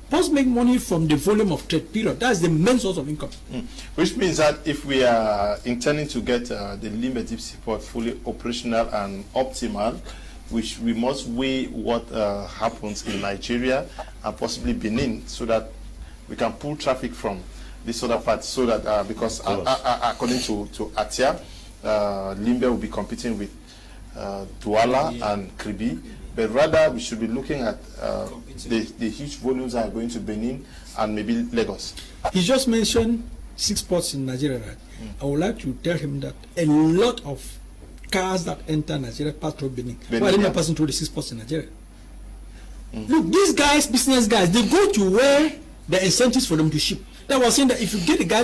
ports make money from the volume of trade, period. That's the main source of income. Which means that if we are intending to get the Limbe deep seaport fully operational and optimal, which we must weigh what happens in Nigeria and possibly Benin so that we can pull traffic from this other part, so that because according to Atia, Limbe will be competing with Douala and Kribi, but rather we should be looking at the huge volumes that are going to Benin and maybe Lagos. He just mentioned 6 ports in Nigeria, right? I would like to tell him that a lot of cars that enter Nigeria pass through Benin. Why are they not passing through the 6 ports in Nigeria? Look, these guys, business guys, they go to where the incentives for them to ship. That was saying that if you get a guy,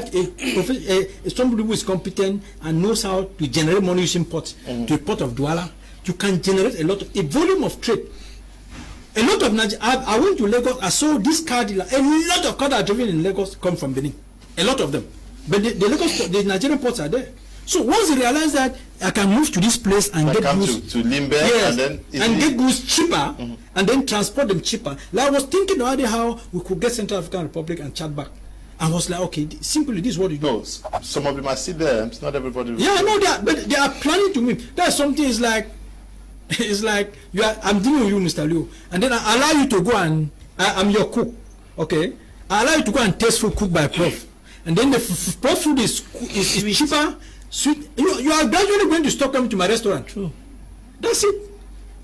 somebody who is competent and knows how to generate money using ports to the port of Douala, you can generate a volume of trade. A lot of I went to Lagos, I saw this car dealer, a lot of cars that are driven in Lagos come from Benin. A lot of them. But the Nigerian ports are there. So once they realize that I can move to this place and get goods to Limbe, yes, and get goods cheaper, and then transport them cheaper. Like I was thinking already how we could get Central African Republic and Chad back. I was like, okay, simply this is what you do. No, some of them are still there. It's not everybody. Yeah, I know that, but they are planning to move. That's something. Is like, it's like I'm dealing with you, Mr. Liu, and then I allow you to go and I'm your cook, okay? I allow you to go and taste food cooked by Prof, and then the Prof food is cheaper. Sweet. You are gradually going to stop coming to my restaurant. True. That's it.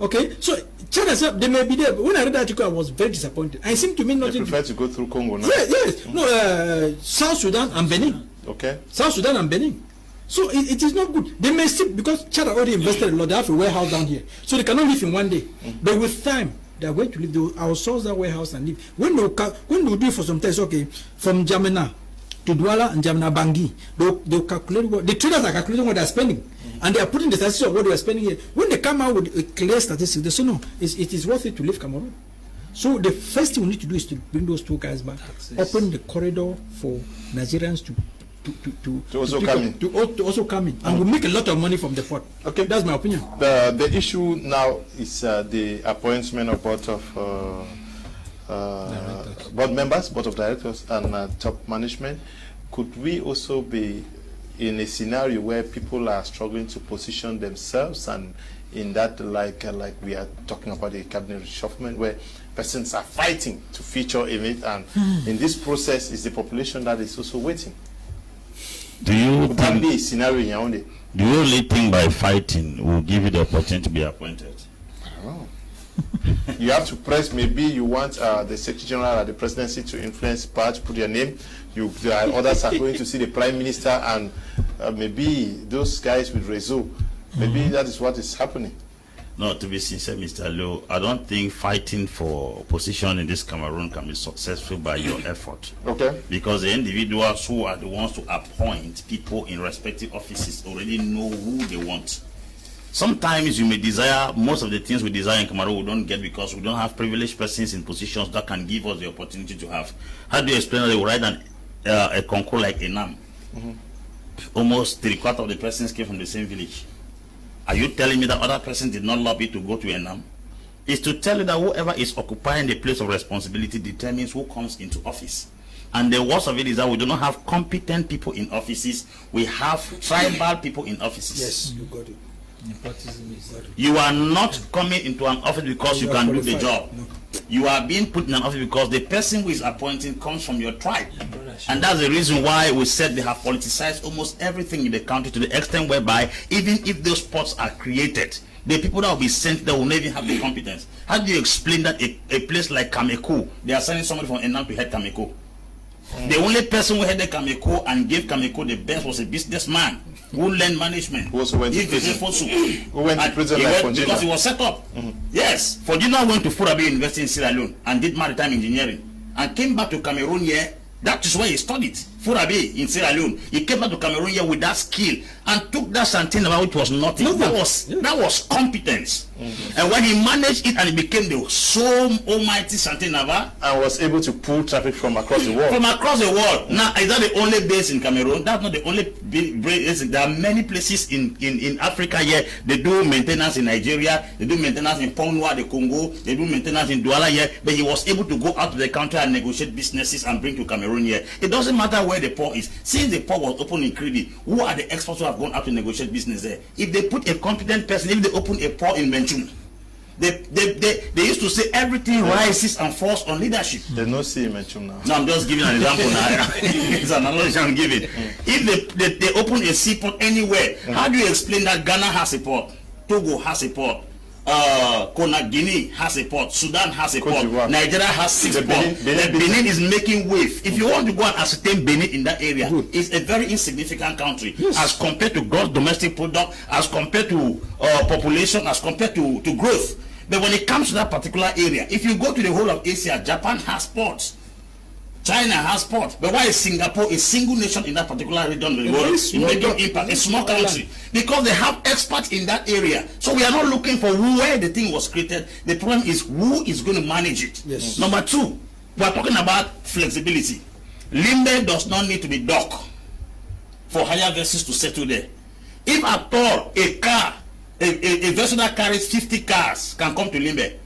Okay. So China said they may be there. But when I read that article, I was very disappointed. I seem to me nothing. They prefer to go through Congo now. Yes. No. South Sudan and Benin. Okay. South Sudan and Benin. So it is not good. They may still, because China already invested a lot. They have a warehouse down here, so they cannot live in one day. But with time, they are going to live. They will outsource that warehouse and live. When they do it for some time, okay, from Jamena to Douala and Jamena Bangui, they'll calculate what the traders are calculating what they're spending, and they are putting the statistics of what they are spending here. When they come out with a clear statistics, they say no, it is worth it to leave Cameroon. So the first thing we need to do is to bring those 2 guys back, open the corridor for Nigerians to also come in, and we'll make a lot of money from the port. Okay, that's my opinion. The issue now is the appointment of board members, board of directors, and top management. Could we also be in a scenario where people are struggling to position themselves, and in that, like we are talking about the cabinet reshufflement, where persons are fighting to feature in it, and in this process is the population that is also waiting? Would that be a scenario in Yaoundé? Do you really think by fighting will give you the opportunity to be appointed? I don't know. You have to press. Maybe you want the Secretary General at the presidency to influence power to put your name. Others are going to see the Prime Minister, and maybe those guys with Rezo. Maybe that is what is happening. No, to be sincere, Mr. Liu, I don't think fighting for position in this Cameroon can be successful by your effort. Okay. Because the individuals who are the ones to appoint people in respective offices already know who they want. Sometimes you may desire, most of the things we desire in Cameroon we don't get because we don't have privileged persons in positions that can give us the opportunity to have. How do you explain that they will write a concours like ENAM? Almost 3/4 of the persons came from the same village. Are you telling me that other persons did not lobby to go to ENAM? It's to tell you that whoever is occupying the place of responsibility determines who comes into office. And the worst of it is that we do not have competent people in offices. We have tribal people in offices. Yes, you got it. You are not coming into an office because you can do the job. No. You are being put in an office because the person who is appointing comes from your tribe. And that's the reason why we said they have politicized almost everything in the country, to the extent whereby even if those spots are created, the people that will be sent there will never even have the competence. How do you explain that a place like Kameko, they are sending somebody from Enam to head Kameko? The only person who headed Kameko and gave Kameko the best was a businessman who learned management. Who also went to prison. Who went to prison because he was set up. Yes. Fodina went to Furabi University in Sierra Leone and did maritime engineering and came back to Cameroon here. That is where he studied. Furabi in Sierra Leone. He came back to Cameroon here with that skill and took that something about which was nothing. That was competence. And when he managed it and it became the so almighty Santinava, and was able to pull traffic from across the world. From across the world. Now, is that the only base in Cameroon? That's not the only base. There are many places in Africa here. They do maintenance in Nigeria. They do maintenance in Pongwa, the Congo. They do maintenance in Douala here. But he was able to go out to the country and negotiate businesses and bring to Cameroon here. It doesn't matter where the port is. Since the port was open in Kribi, who are the experts who have gone out to negotiate business there? If they put a competent person, if they open a port in Benchum, They used to say everything rises and falls on leadership. They no see mention now. No, I'm just giving an example now. It's an analogy I'm giving. If they open a seaport anywhere, how do you explain that Ghana has a port, Togo has a port, Guinea has a port, Sudan has a port, Nigeria has 6 ports. Benin is making wave. If you want to go and ascertain Benin in that area, it's a very insignificant country as compared to gross domestic product, as compared to population, as compared to growth. But when it comes to that particular area, if you go to the whole of Asia, Japan has ports, China has ports. But why is Singapore a single nation in that particular region of the world in making impact? A small country. Because they have experts in that area. So we are not looking for where the thing was created. The problem is who is going to manage it. Yes. Number 2, we are talking about flexibility. Limbe does not need to be docked for higher vessels to settle there. If at all a vessel that carries 50 cars can come to Limbe,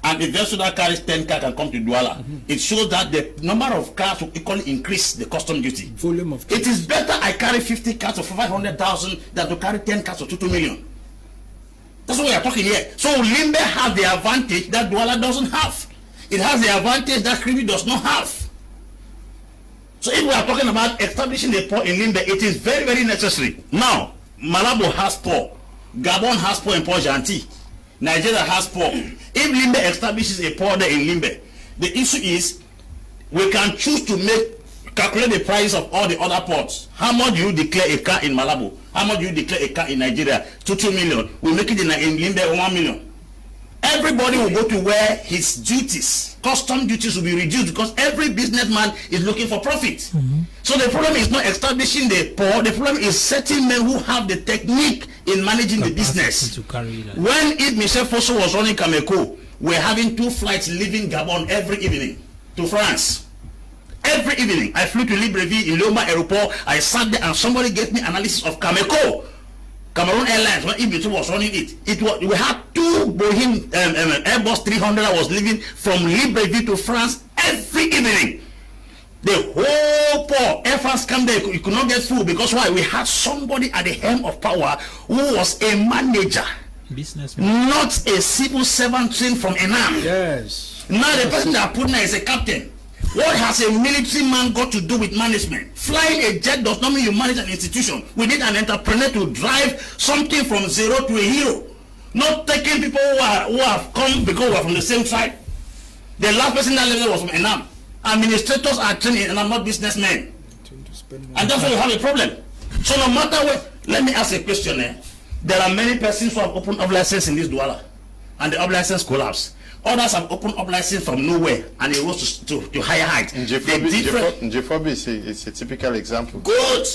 and a vessel that carries 10 cars can come to Douala, it shows that the number of cars will equally increase the custom duty. Volume of cars. It is better I carry 50 cars for 500,000 than to carry 10 cars for 2 million. That's what we are talking here. So Limbe has the advantage that Douala doesn't have. It has the advantage that Kribi does not have. So if we are talking about establishing a port in Limbe, it is very, very necessary. Now, Malabo has port. Gabon has port in Port Gentil. Nigeria has port. If Limbe establishes a port there in Limbe, the issue is we can choose to calculate the price of all the other ports. How much do you declare a car in Malabo? How much do you declare a car in Nigeria? 2 million. We make it in Limbe 1 million. Everybody will go to where his duties, custom duties, will be reduced because every businessman is looking for profit. So the problem is not establishing the port. The problem is certain men who have the technique in managing the business. To carry that. When Michel Fosso was running Cameco, we're having 2 flights leaving Gabon every evening to France. Every evening, I flew to Libreville in Lomba Airport. I sat there and somebody gave me analysis of Cameco. Cameroon Airlines, when Ibitu was running it, we had 2 Boeing Airbus 300 that was leaving from Libreville to France every evening. The whole port, Air France came there, you could not get through because why? We had somebody at the helm of power who was a manager, Businessman. not a civil servant trained from Enam. Yes. Now the person that put now is a captain. What has a military man got to do with management? Flying a jet does not mean you manage an institution. We need an entrepreneur to drive something from zero to a hero. Not taking people who have come because we are from the same tribe. The last person that lived there was from Enam. Administrators are trained in Enam, not businessmen. And that's why you have a problem. So no matter what, let me ask a question. There are many persons who have opened up license in this Douala, and the up license collapsed. Others have opened up license from nowhere and it rose to higher height. J4B is a typical example. Good.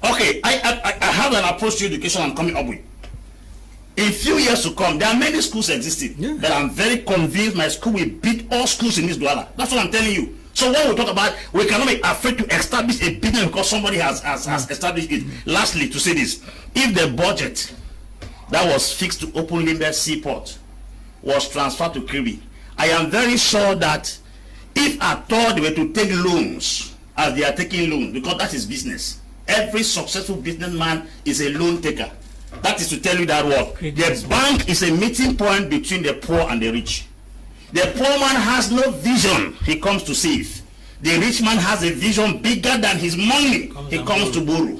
Okay, I have an approach to education I'm coming up with. In few years to come, there are many schools existing that I'm very convinced my school will beat all schools in this Douala. That's what I'm telling you. So when we talk about, we cannot be afraid to establish a business because somebody has established it. Lastly, to say this, if the budget that was fixed to open Limbe Seaport was transferred to Kribi, I am very sure that if at all they were to take loans as they are taking loans, because that is business. Every successful businessman is a loan taker. That is to tell you that what? The bank is a meeting point between the poor and the rich. The poor man has no vision, he comes to save. The rich man has a vision bigger than his money, he comes to borrow.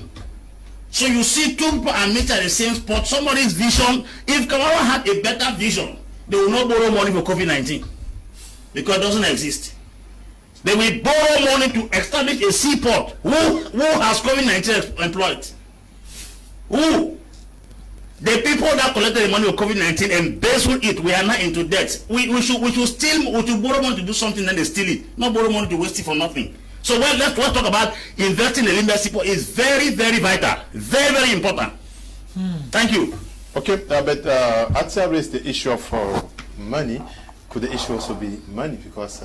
So you see 2 people are meeting at the same spot. Somebody's vision, if Kamara had a better vision, they will not borrow money for COVID-19 because it doesn't exist. They will borrow money to establish a seaport. Who has COVID-19 employed? Who? The people that collected the money of COVID-19 and embezzled it, we are not into debt. We should borrow money to do something, then they steal it. Not borrow money to waste it for nothing. So let's talk about investing in the Limbe Seaport is very, very vital. Very, very important. Thank you. Okay, but Atia raised the issue of money. Could the issue also be money? Because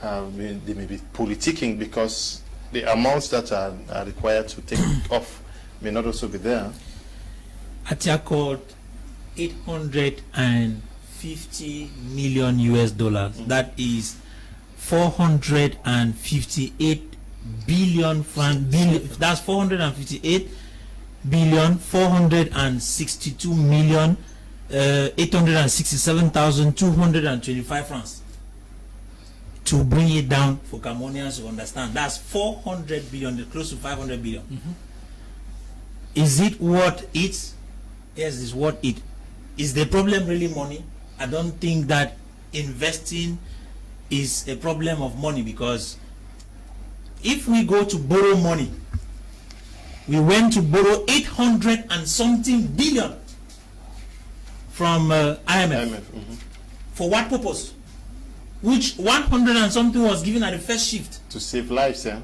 they may be politicking because the amounts that are required to take off may not also be there. Atia called $850 million US. That is 458 billion that's 458 billion 462 million 867,225 francs to bring it down for Cameroonians to understand. That's 400 billion, close to 500 billion. Is it worth it? Yes, it's worth it. Is the problem really money? I don't think that investing is a problem of money, because if we go to borrow money, we went to borrow 800 and something billion from IMF. For what purpose? Which 100 and something was given at the first shift. To save lives, yeah?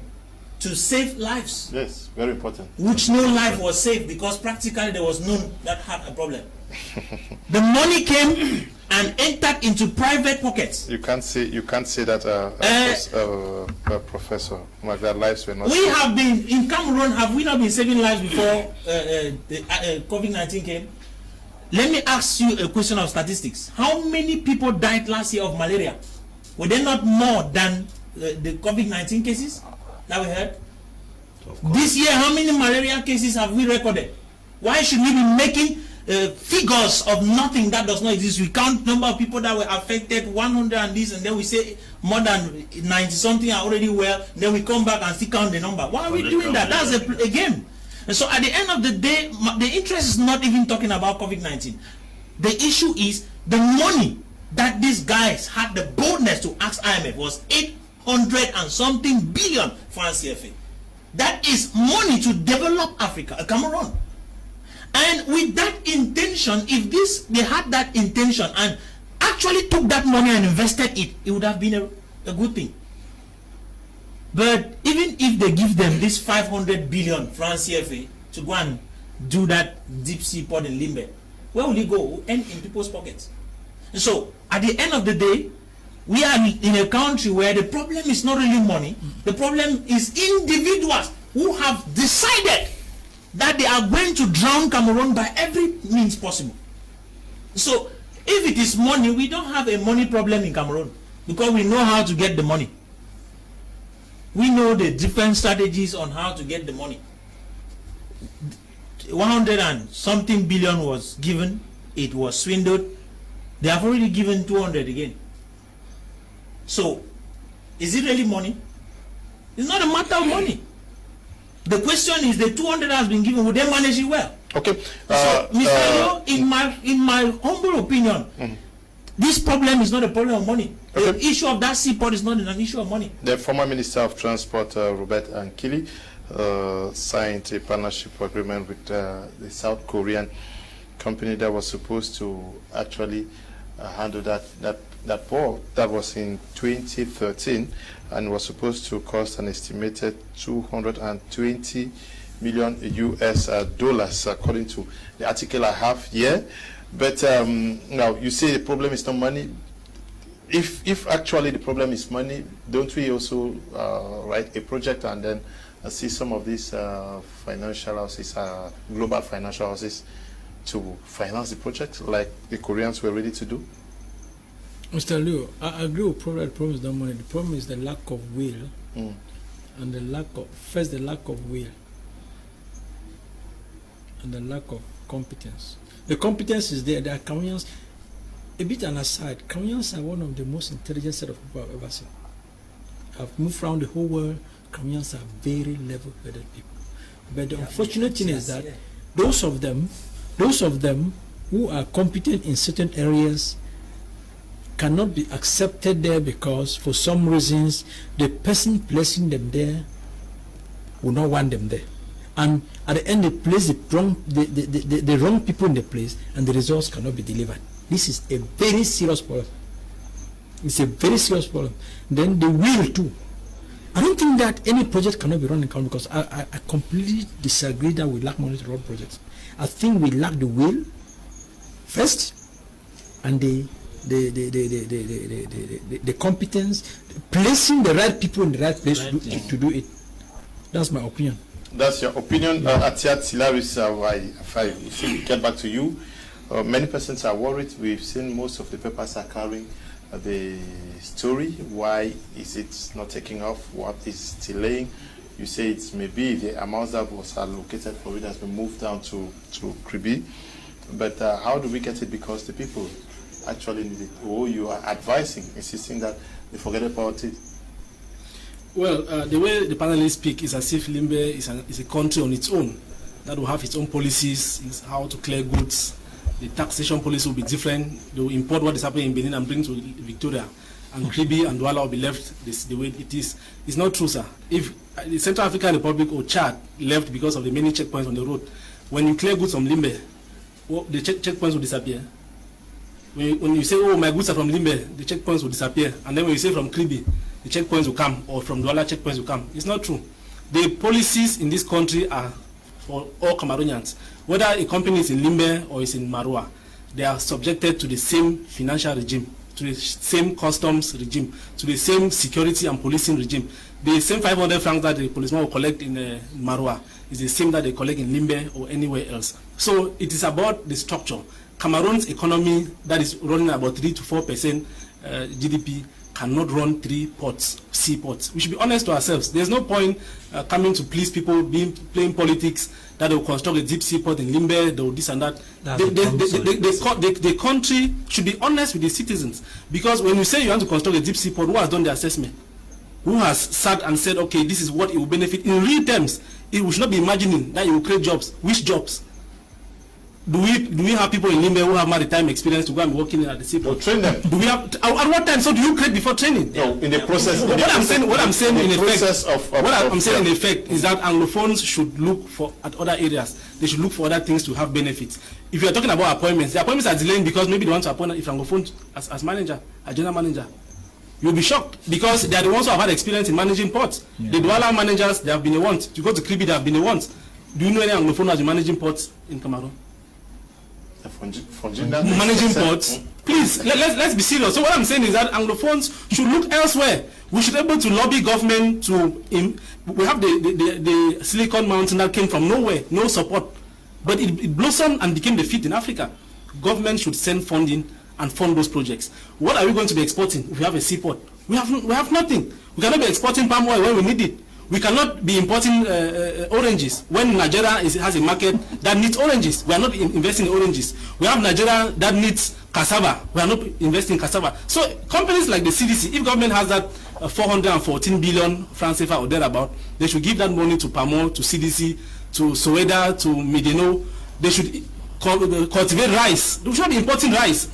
To save lives. Yes, very important. Which no life was saved, because practically there was none that had a problem. The money came and entered into private pockets. You can't say that, Professor, that lives were not we saved. have been in Cameroon. Have we not been saving lives before the COVID-19 came? Let me ask you a question of statistics. How many people died last year of malaria? Were they not more than the COVID-19 cases that we heard? This year, how many malaria cases have we recorded? Why should we be making figures of nothing that does not exist? We count number of people that were affected, 100 and this, and then we say more than 90 something are already well. Then we come back and still count the number. Why are we doing that? That's a game. And so at the end of the day, the interest is not even talking about COVID-19. The issue is the money that these guys had the boldness to ask IMF was 800 and something billion francs CFA. That is money to develop Africa, Cameroon. And with that intention, if they had that intention and actually took that money and invested it, it would have been a good thing. But even if they give them this 500 billion francs CFA to go and do that deep sea port in Limbe, where will it go? It will end in people's pockets. And so at the end of the day, we are in a country where the problem is not really money. The problem is individuals who have decided that they are going to drown Cameroon by every means possible. So if it is money, we don't have a money problem in Cameroon, because we know how to get the money. We know the different strategies on how to get the money. 100 and something billion was given, it was swindled. They have already given 200 again. So is it really money? It's not a matter of money. The question is, the 200 has been given, would they manage it well? Okay. So, Mr. Leo, in my humble opinion, this problem is not a problem of money. Okay. The issue of that seaport is not an issue of money. The former Minister of Transport, Robert Ankili, signed a partnership agreement with the South Korean company that was supposed to actually handle that port. That was in 2013 and was supposed to cost an estimated $220 million US dollars, according to the article I have here. But now you say the problem is not money. If actually the problem is money, don't we also write a project and then see some of these financial houses, global financial houses, to finance the project like the Koreans were ready to do? Mr. Liu, I agree with the problem is not money. The problem is the lack of will, and the lack of will and the lack of competence. The competence is there. There are Cameroonians. A bit an aside, Cameroonians are one of the most intelligent set of people I've ever seen. I've moved around the whole world. Cameroonians are very level-headed people. But the unfortunate thing is that those of them who are competent in certain areas cannot be accepted there, because for some reasons the person placing them there will not want them there, and at the end they place the wrong people in the place, and the results cannot be delivered. This is a very serious problem. It's a very serious problem. Then the will too. I don't think that any project cannot be run in Cameroon, because I completely disagree that we lack money to run projects. I think we lack the will first, and the competence, placing the right people in the right place to do it. That's my opinion. That's your opinion. Atiat Silaris, if I get back to you, many persons are worried. We've seen most of the papers are carrying the story. Why is it not taking off? What is delaying? You say it's maybe the amount that was allocated for it has been moved down to Kribi. But how do we get it? Because the people actually need it. Or you are advising, insisting that they forget about it. Well, the way the panelists speak is as if Limbe is a country on its own that will have its own policies, is how to clear goods. The taxation policy will be different. They will import what is happening in Benin and bring to Victoria. And Kribi and Douala will be left the way it is. It's not true, sir. If the Central African Republic or Chad left because of the many checkpoints on the road, when you clear goods from Limbe, the checkpoints will disappear. When you say, oh, my goods are from Limbe, the checkpoints will disappear. And then when you say from Kribi, the checkpoints will come, or from Douala, checkpoints will come. It's not true. The policies in this country are for all Cameroonians. Whether a company is in Limbe or is in Marua, they are subjected to the same financial regime, to the same customs regime, to the same security and policing regime. The same 500 francs that the policeman will collect in Marua is the same that they collect in Limbe or anywhere else. So it is about the structure. Cameroon's economy that is running about 3 to 4% GDP cannot run 3 ports, seaports. We should be honest to ourselves. There's no point coming to please people, playing politics, that they will construct a deep seaport in Limbe, they will this and that. The country should be honest with the citizens. Because when you say you want to construct a deep seaport, who has done the assessment? Who has sat and said, okay, this is what it will benefit in real terms? We should not be imagining that it will create jobs. Which jobs? Do we have people in Limbe who have maritime experience to go and be working at the seaport? Well, train them. Do we have? At what time? So do you create before training? No, in the process. What I'm saying in effect is that Anglophones should look for at other areas. They should look for other things to have benefits. If you are talking about appointments, the appointments are delaying because maybe they want to appoint if Anglophone as manager, a general manager. You'll be shocked because they are the ones who have had experience in managing ports. Yeah. The Douala managers, they have been the ones. To go to Kribi, they have been the ones. Do you know any Anglophone who has been managing ports in Cameroon? Managing ports. Please, let's be serious. So what I'm saying is that Anglophones should look elsewhere. We should be able to lobby government to. We have the Silicon Mountain that came from nowhere, no support, but it blossomed and became the fit in Africa. Government should send funding and fund those projects. What are we going to be exporting if we have a seaport? We have nothing. We cannot be exporting palm oil when we need it. We cannot be importing oranges when Nigeria has a market that needs oranges. We are not investing in oranges. We have Nigeria that needs cassava. We are not investing in cassava. So companies like the CDC, if government has that 414 billion francs CFA or thereabout, they should give that money to PAMO, to CDC, to Soeda, to Medeno. They should cultivate rice. We should not be importing rice.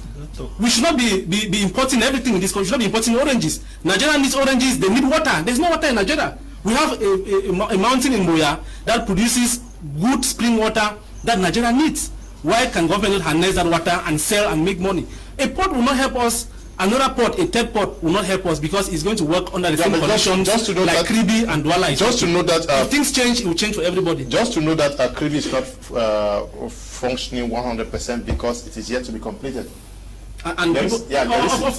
We should not be importing everything in this country. We should not be importing oranges. Nigeria needs oranges. They need water. There's no water in Nigeria. We have a mountain in Biya that produces good spring water that Nigeria needs. Why can government not harness that water and sell and make money? A port will not help us. Another port, a third port, will not help us because it's going to work under the same conditions like Kribi and Douala. Just to know that if things change, it will change for everybody. Just to know that Kribi is not functioning 100% because it is yet to be completed. And of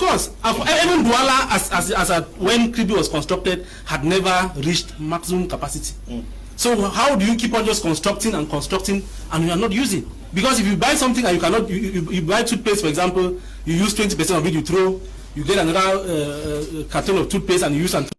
course, even Douala, as when Kribi was constructed, had never reached maximum capacity. So how do you keep on just constructing and you are not using? Because if you buy something and you cannot, you buy toothpaste, for example, you use 20% of it, you throw, you get another carton of toothpaste and you use and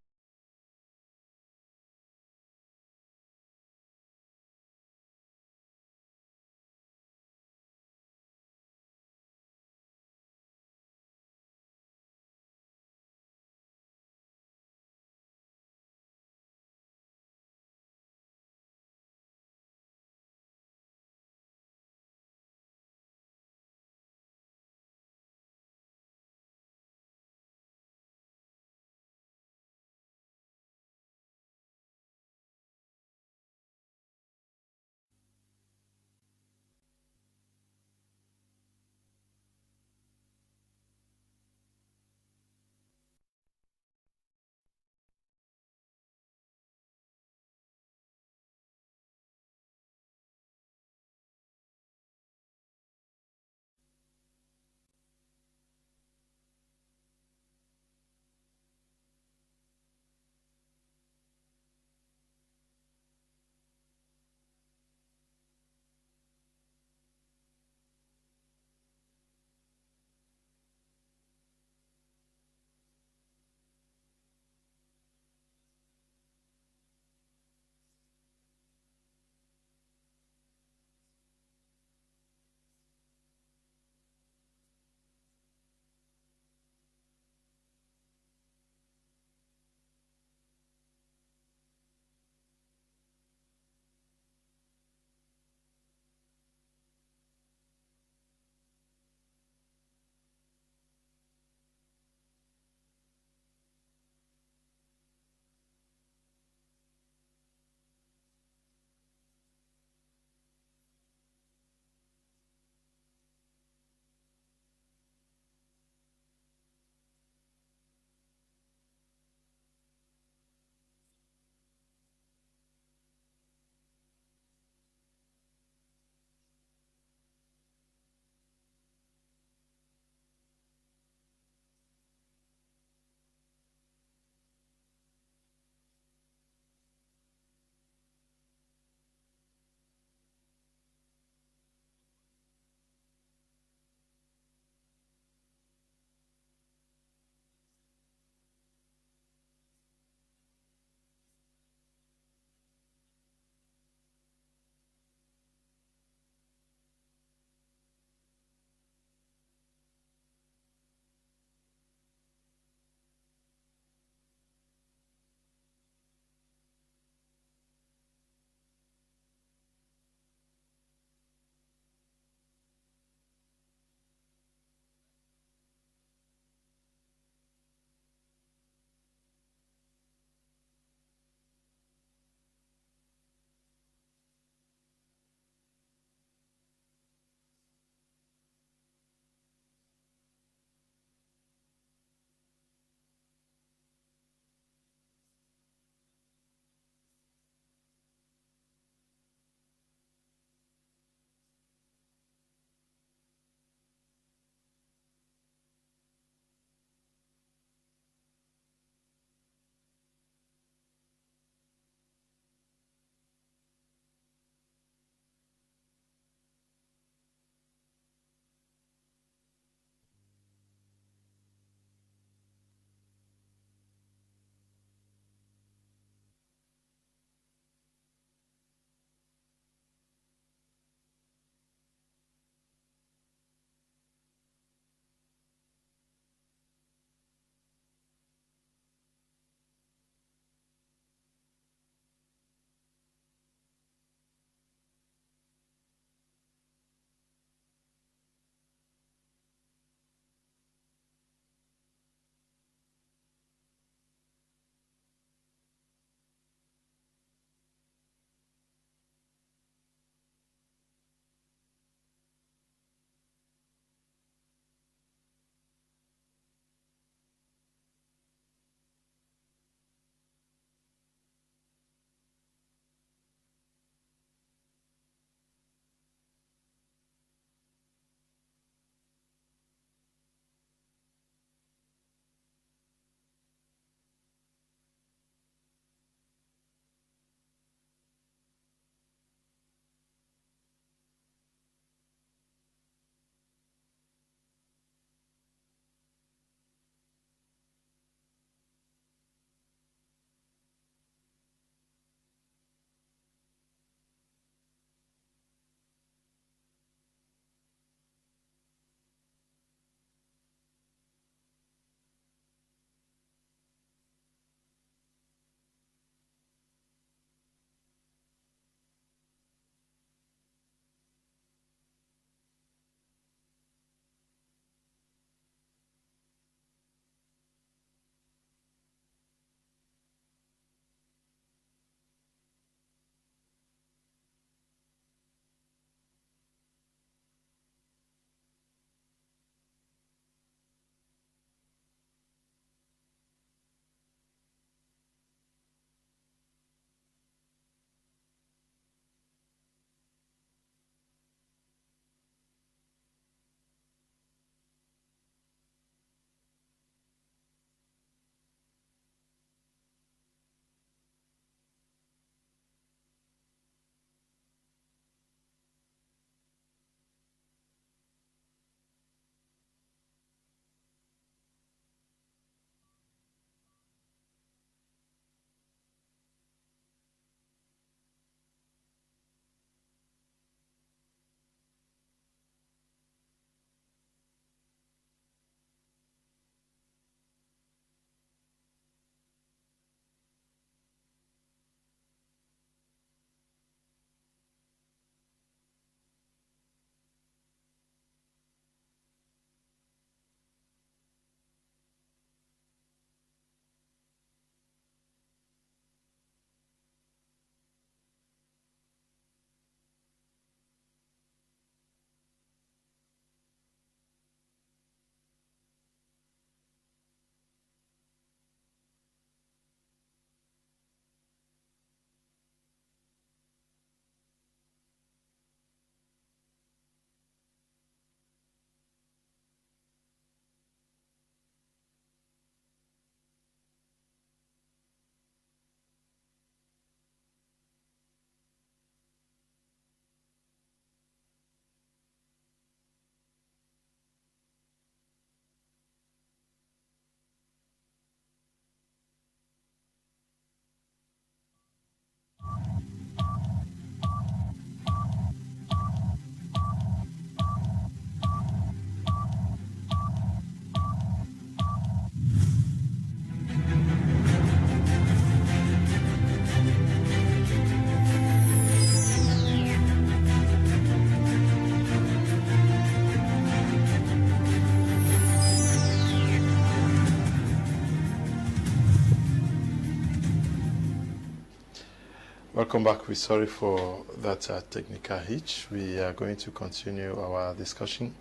Welcome back. We're sorry for that technical hitch. We are going to continue our discussion,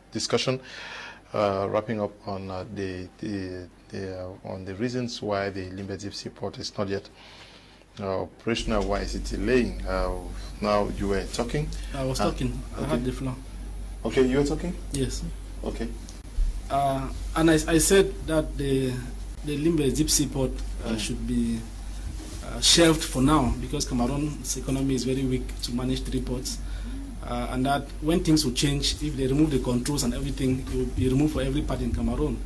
wrapping up on the reasons why the Limbe deep sea port is not yet operational. Why is it delaying? Now you were talking. I was talking. Okay. I had the floor. Okay, you were talking. Yes. Okay. And I said that the Limbe deep sea port should be shelved for now, because Cameroon's economy is very weak to manage 3 ports, and that when things will change, if they remove the controls and everything, it will be removed for every part in Cameroon.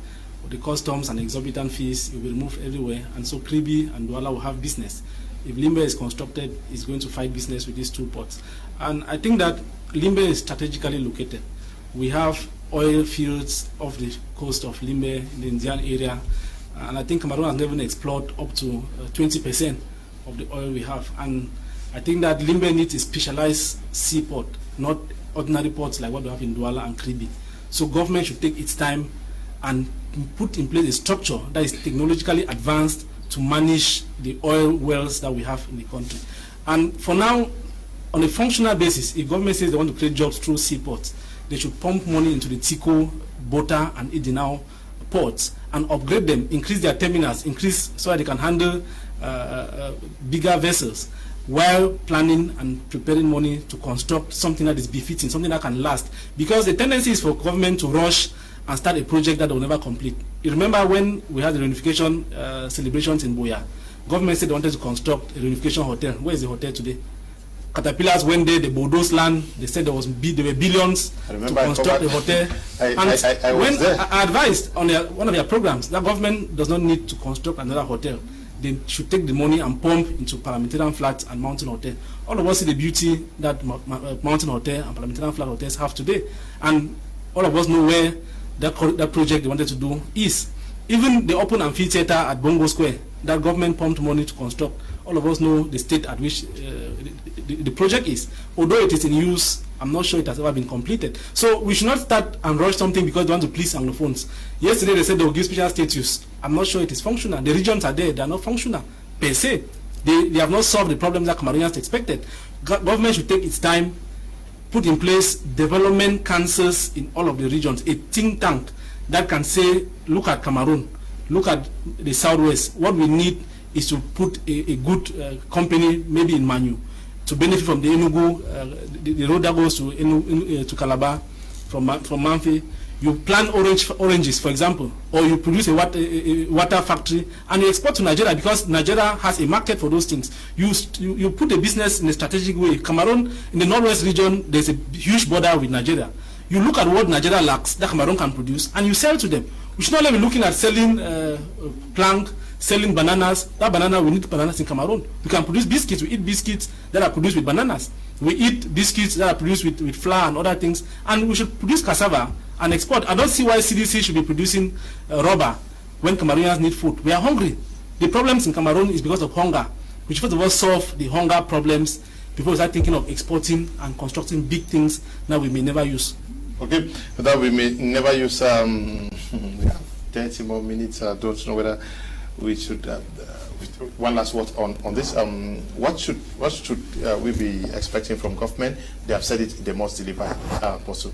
The customs and exorbitant fees will be removed everywhere, and so Kribi and Douala will have business. If Limbe is constructed, it's going to fight business with these 2 ports. And I think that Limbe is strategically located. We have oil fields off the coast of Limbe in the Indian area, and I think Cameroon has never explored up to 20% of the oil we have. And I think that Limbe needs a specialized seaport, not ordinary ports like what we have in Douala and Kribi. So government should take its time and put in place a structure that is technologically advanced to manage the oil wells that we have in the country. And for now, on a functional basis, if government says they want to create jobs through seaports, they should pump money into the Tico, Bota, and Idinao ports and upgrade them, increase their terminals, so that they can handle bigger vessels, while planning and preparing money to construct something that is befitting, something that can last. Because the tendency is for government to rush and start a project that they will never complete. You remember when we had the reunification celebrations in Biya, government said they wanted to construct a reunification hotel. Where is the hotel today? Caterpillars went there, they bulldozed land, they said there were billions to construct a hotel. I advised on one of their programs that government does not need to construct another hotel. They should take the money and pump into Parliamentarian Flats and Mountain Hotel. All of us see the beauty that Mountain Hotel and Parliamentarian Flat hotels have today. And all of us know where that project they wanted to do is. Even the open amphitheater at Bongo Square, that government pumped money to construct. All of us know the state at which the project is. Although it is in use, I'm not sure it has ever been completed. So we should not start and rush something because they want to please Anglophones. Yesterday they said they will give special status. I'm not sure it is functional. The regions are there, they are not functional per se. They have not solved the problems that Cameroonians expected. Government should take its time, put in place development councils in all of the regions, a think tank that can say, look at Cameroon, look at the Southwest. What we need is to put a good company, maybe in Manu, to benefit from the Enugu, the road that goes to Calabar, from Manfi. You plant oranges, for example, or you produce a water factory, and you export to Nigeria, because Nigeria has a market for those things. You put the business in a strategic way. Cameroon, in the Northwest region, there's a huge border with Nigeria. You look at what Nigeria lacks that Cameroon can produce, and you sell to them. We should not be looking at selling plank, selling bananas. That banana, we need bananas in Cameroon. We can produce biscuits. We eat biscuits that are produced with bananas. We eat biscuits that are produced with flour and other things. And we should produce cassava and export. I don't see why CDC should be producing rubber when Cameroonians need food. We are hungry. The problems in Cameroon is because of hunger. We should first of all solve the hunger problems before we start thinking of exporting and constructing big things that we may never use. Okay, that we may never use. We have 30 more minutes. I don't know whether we should. One last word on this. What should we be expecting from government? They have said it. They must deliver. Apostle.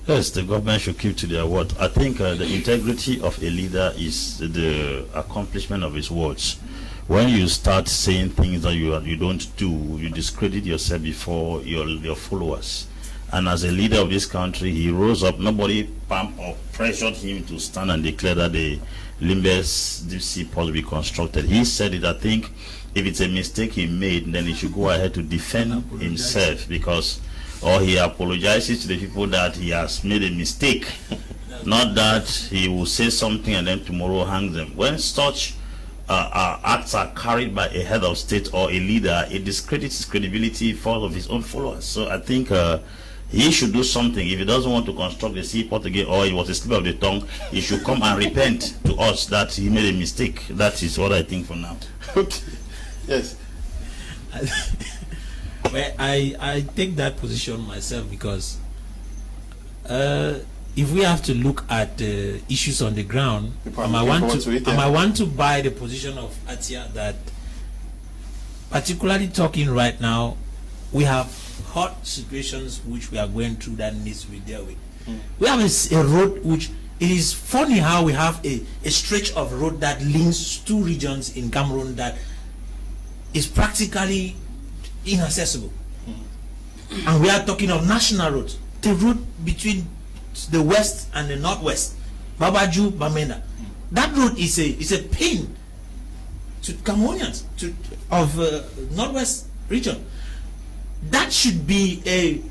Yes, the government should keep to their word. I think the integrity of a leader is the accomplishment of his words. When you start saying things that you don't do, you discredit yourself before your followers. And as a leader of this country, he rose up. Nobody pumped or pressured him to stand and declare that the Limbe's deep sea port will be constructed. He said it. I think if it's a mistake he made, then he should go ahead to defend himself, because, or he apologizes to the people that he has made a mistake, not that he will say something and then tomorrow hang them. When such acts are carried by a head of state or a leader, it discredits his credibility for of his own followers. So I think he should do something. If he doesn't want to construct the seaport again, or it was a slip of the tongue, he should come and repent to us that he made a mistake. That is what I think for now. Okay. Yes. Well, I take that position myself, because if we have to look at issues on the ground, I might want to buy the position of Atia that particularly talking right now, we have hot situations which we are going through that needs to be dealt with. We have a road which, it is funny how we have a stretch of road that links two regions in Cameroon that is practically inaccessible. And we are talking of national roads. The road between the west and the northwest, Babaju, Bamenda. That road is a pain to Cameroonians of northwest region. That should be a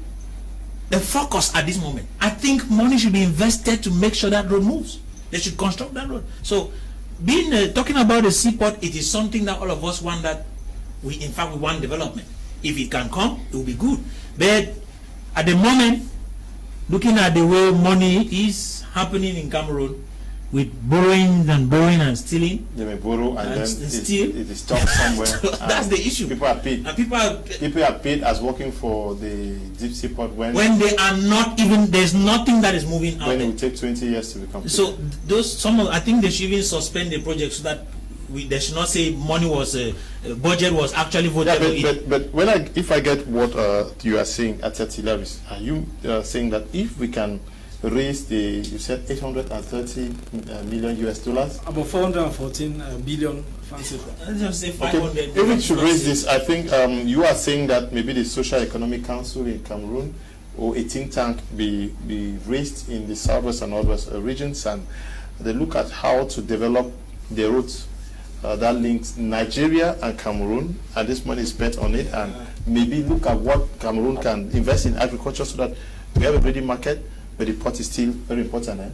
focus at this moment. I think money should be invested to make sure that road moves. They should construct that road. So, talking about the seaport, it is something that all of us want. That we want development. If it can come, it will be good. But at the moment, looking at the way money is happening in Cameroon, with borrowing and stealing. They may borrow and then steal. it is stopped somewhere. So that's the issue. People are paid. And people are paid as working for the deep seaport when they are not even, there's nothing that is moving out. When it will take 20 years to become. So I think they should even suspend the project so that they should not say money was budget was actually voted. Yeah, but if I get what you are saying at 30 levels, are you saying that if we can raise you said 830 million US dollars? About 414 billion, fancy. Let's just say 500. Okay. If we should raise this, I think you are saying that maybe the Social Economic Council in Cameroon or a think tank be raised in the southwest and northwest regions, and they look at how to develop the routes that links Nigeria and Cameroon, and this money is spent on it, and maybe look at what Cameroon can invest in agriculture so that we have a ready market. But the port is still very important, eh?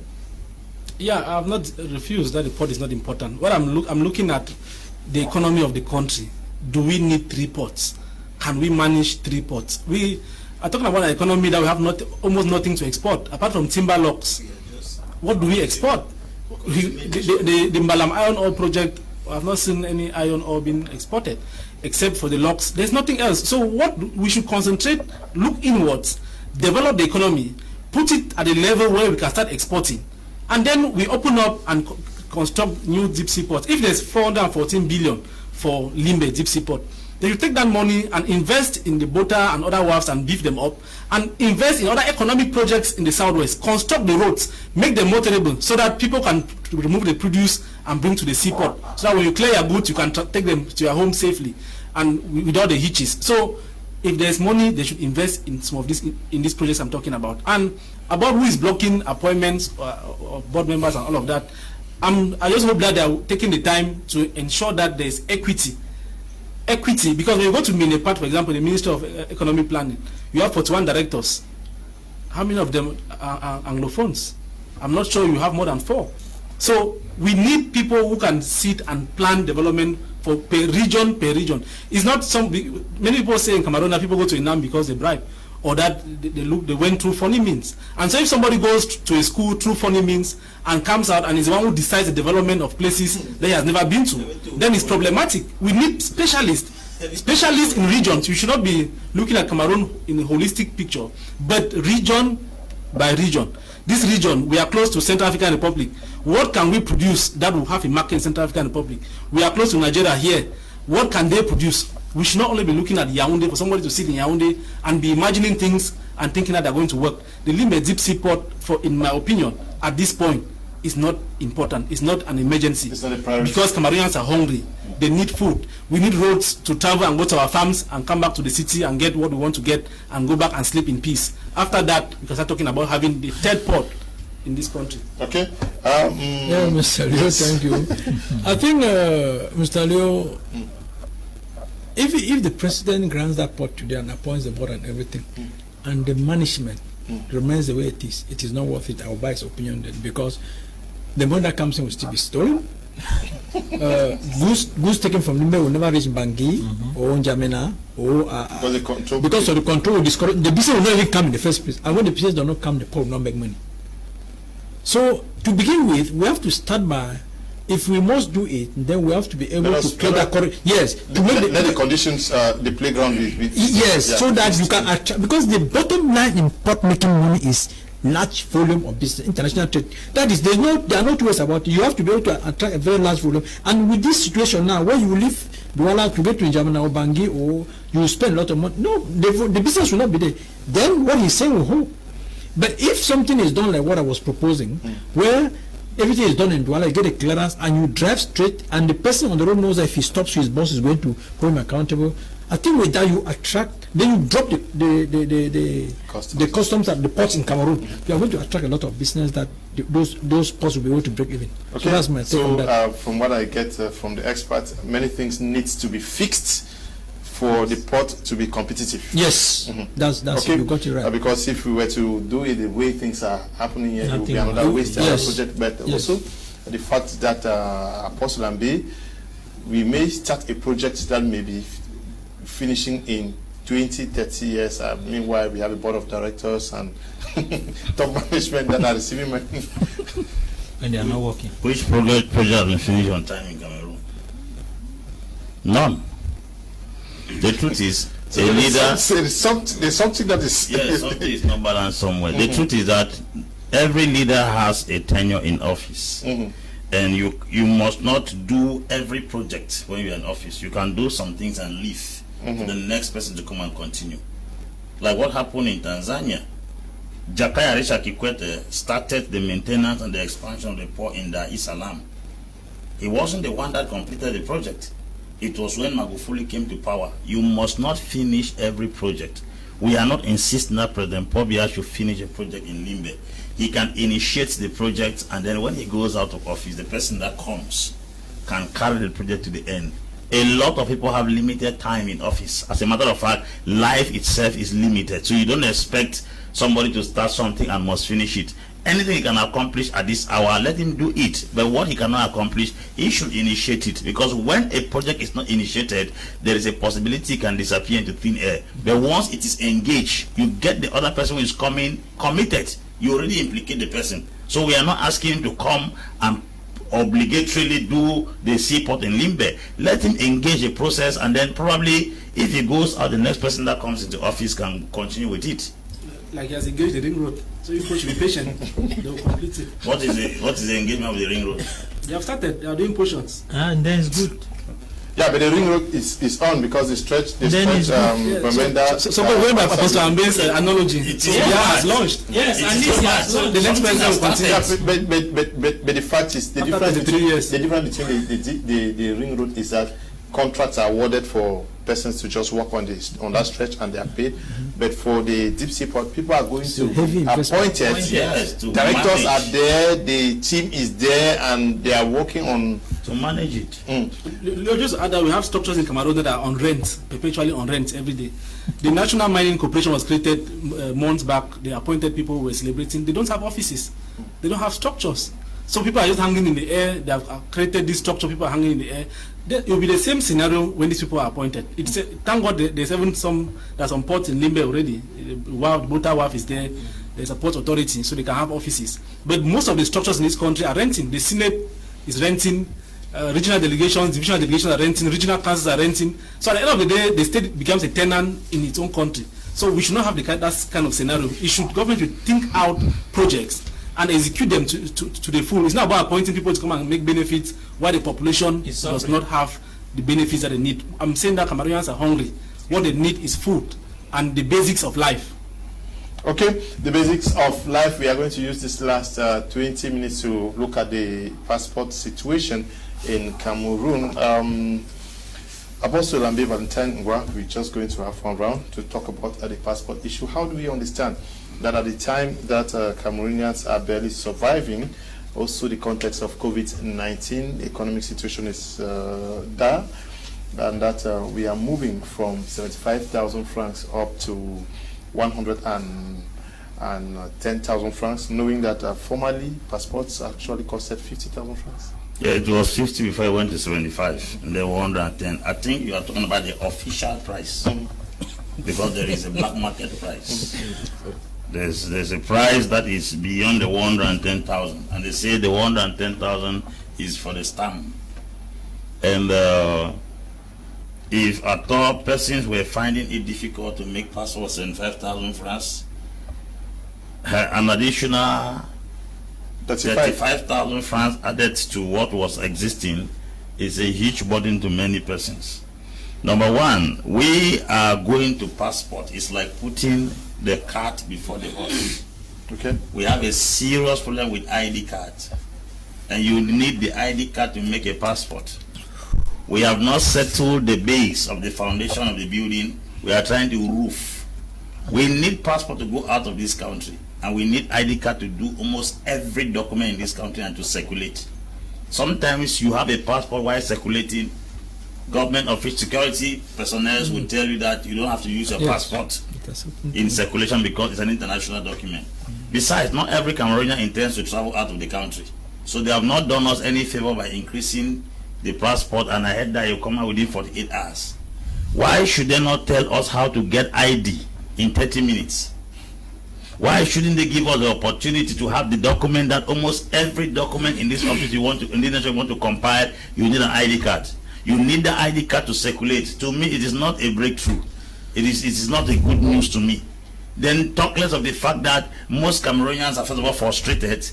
Yeah, I have not refused that the port is not important. What I'm looking at the economy of the country. Do we need 3 ports? Can we manage 3 ports? We are talking about an economy that we have almost nothing to export apart from timber logs. What do we export? The Mbalam iron ore project, I have not seen any iron ore being exported except for the logs. There's nothing else. So what we should concentrate, look inwards, develop the economy, put it at a level where we can start exporting, and then we open up and construct new deep sea ports. If there's 414 billion for Limbe deep sea port, they should take that money and invest in the Bota and other wharves and beef them up, and invest in other economic projects in the southwest, construct the roads, make them motorable so that people can remove the produce and bring to the seaport, so that when you clear your goods, you can take them to your home safely and without the hitches. So if there's money, they should invest in some of this in these projects I'm talking about. And about who is blocking appointments of board members and all of that, I just hope that they are taking the time to ensure that there's equity. Because when you go to Minepart, for example, the Ministry of Economic Planning, you have 41 directors. How many of them are Anglophones? I'm not sure you have more than 4. So we need people who can sit and plan development for per region. It's not many people say in Cameroon that people go to Inam because they bribe, or that they went through funny means. And so if somebody goes to a school through funny means and comes out and is the one who decides the development of places that he has never been to, then it's problematic. We need specialists in regions. You should not be looking at Cameroon in a holistic picture, but region by region. This region, we are close to Central African Republic. What can we produce that will have a market in Central African Republic? We are close to Nigeria here. What can they produce? We should not only be looking at Yaoundé for somebody to sit in Yaoundé and be imagining things and thinking that they're going to work. The Limbe deep sea port, in my opinion, at this point, is not important. It's not an emergency. It's not a priority. Because Cameroonians are hungry. They need food. We need roads to travel and go to our farms and come back to the city and get what we want to get and go back and sleep in peace. After that, we can start talking about having the 3rd port in this country. Okay. Yeah, Mr. Leo, thank you. I think, Mr. Leo, if the president grants that port today and appoints the board and everything, and the management remains the way it is not worth it, I will buy his opinion then, because the money that comes in will still be stolen. Goods taken from Limbe will never reach Bangui or N'Djamena or because of the control. The business will not even come in the first place, and when the business does not come, the port will not make money. So to begin with, we have to start by, if we must do it, then we have to be able to create that correct. Yes, to make let the conditions, the playground be yes, so that you can attract, because the bottom line in pot making money is large volume of business, international trade. That is, there are no two ways about it. You have to be able to attract a very large volume. And with this situation now, where you leave Douala to get to N'Djamena or Bangui, or you spend a lot of money, no, the business will not be there. Then what he's saying will hold. But if something is done like what I was proposing, where everything is done in Douala, you get a clearance and you drive straight, and the person on the road knows that if he stops, his boss is going to hold him accountable. I think with that you attract, then you drop the customs at the ports in Cameroon. You are going to attract a lot of business that those ports will be able to break even. Okay. So that's my take on that. From what I get from the experts, many things needs to be fixed for the port to be competitive. Yes, that's okay. You got it right. Because if we were to do it the way things are happening here, it would be another wasted project. But also the fact that Apostle Limbe, we may start a project that may be finishing in 20-30 years. Meanwhile, we have a board of directors and top management that are receiving money. And they are not working. Which project has been finished on time in Cameroon? None. The truth is, so a leader. There's something that is. Yes, something is not balanced somewhere. The truth is that every leader has a tenure in office. And you must not do every project when you're in office. You can do some things and leave for the next person to come and continue. Like what happened in Tanzania. Jakaya Risha Kikwete started the maintenance and the expansion of the port in Dar es Salaam. He wasn't the one that completed the project. It was when Magufuli came to power. You must not finish every project. We are not insisting that President Biya should finish a project in Limbe. He can initiate the project, and then when he goes out of office, the person that comes can carry the project to the end. A lot of people have limited time in office. As a matter of fact, life itself is limited. So you don't expect somebody to start something and must finish it. Anything he can accomplish at this hour, let him do it. But what he cannot accomplish, he should initiate it. Because when a project is not initiated, there is a possibility it can disappear into thin air. But once it is engaged, you get the other person who is coming committed. You already implicate the person. So we are not asking him to come and obligatorily do the seaport in Limbe. Let him engage the process, and then probably if he goes out, the next person that comes into office can continue with it. Like he has engaged the ring road, so you should be patient. They will complete it. What is the engagement with the ring road? They have started. They are doing portions. And then it's good. Yeah, but the ring road is on because the stretch Bamenda. So going by Apostle Limbe's analogy, has launched. Yes, and this has launched. The next president will continue. But the fact is, the difference between the ring road is that contracts are awarded for persons to just work on that stretch and they are paid. But for the deep sea port, people are going to be appointed. Yes, directors are there, the team is there, and they are working on to manage it. Just add that we have structures in Cameroon that are on rent, perpetually on rent every day. The National Mining Corporation was created months back. They appointed people who were celebrating. They don't have offices. They don't have structures. So people are just hanging in the air. They have created this structure. People are hanging in the air. It will be the same scenario when these people are appointed. Thank God there's even there's some ports in Limbe already. The Bota WAF is there. There's a port authority, so they can have offices. But most of the structures in this country are renting. The Senate is renting. Regional delegations, divisional delegations are renting. Regional councils are renting. So at the end of the day, the state becomes a tenant in its own country. So we should not have that kind of scenario. Government should think out projects and execute them to the full. It's not about appointing people to come and make benefits while the population does not have the benefits that they need. I'm saying that Cameroonians are hungry. What they need is food and the basics of life. Okay, the basics of life. We are going to use this last 20 minutes to look at the passport situation in Cameroon. Apostle Limbe, Valentine Ngwa, we're just going to have one round to talk about the passport issue. How do we understand that at the time that Cameroonians are barely surviving, also the context of COVID-19, the economic situation is dire, and that we are moving from 75,000 francs up to 110,000 francs, knowing that formerly passports actually costed 50,000 francs? Yeah, it was 50 before it went to 75, and then 110. I think you are talking about the official price, because there is a black market price. There's a price that is beyond the 110,000, and they say the 110,000 is for the stamp. And if at all persons were finding it difficult to make passports in 5,000 francs, an additional 35,000 francs added to what was existing is a huge burden to many persons. Number one, we are going to passport. It's like putting the cart before the horse. Okay. We have a serious problem with ID cards, and you need the ID card to make a passport. We have not settled the base of the foundation of the building. We are trying to roof. We need passport to go out of this country, and we need ID card to do almost every document in this country and to circulate. Sometimes you have a passport while circulating. Government office security personnel will tell you that you don't have to use your passport in circulation because it's an international document. Besides, not every Cameroonian intends to travel out of the country. So they have not done us any favor by increasing the passport, and I heard that you come out within 48 hours. Why should they not tell us how to get ID in 30 minutes? Why shouldn't they give us the opportunity to have the document that almost every document in this office you want to compile, you need an ID card. You need the ID card to circulate. To me, it is not a breakthrough. It is not a good news to me. Then talk less of the fact that most Cameroonians are first of all frustrated,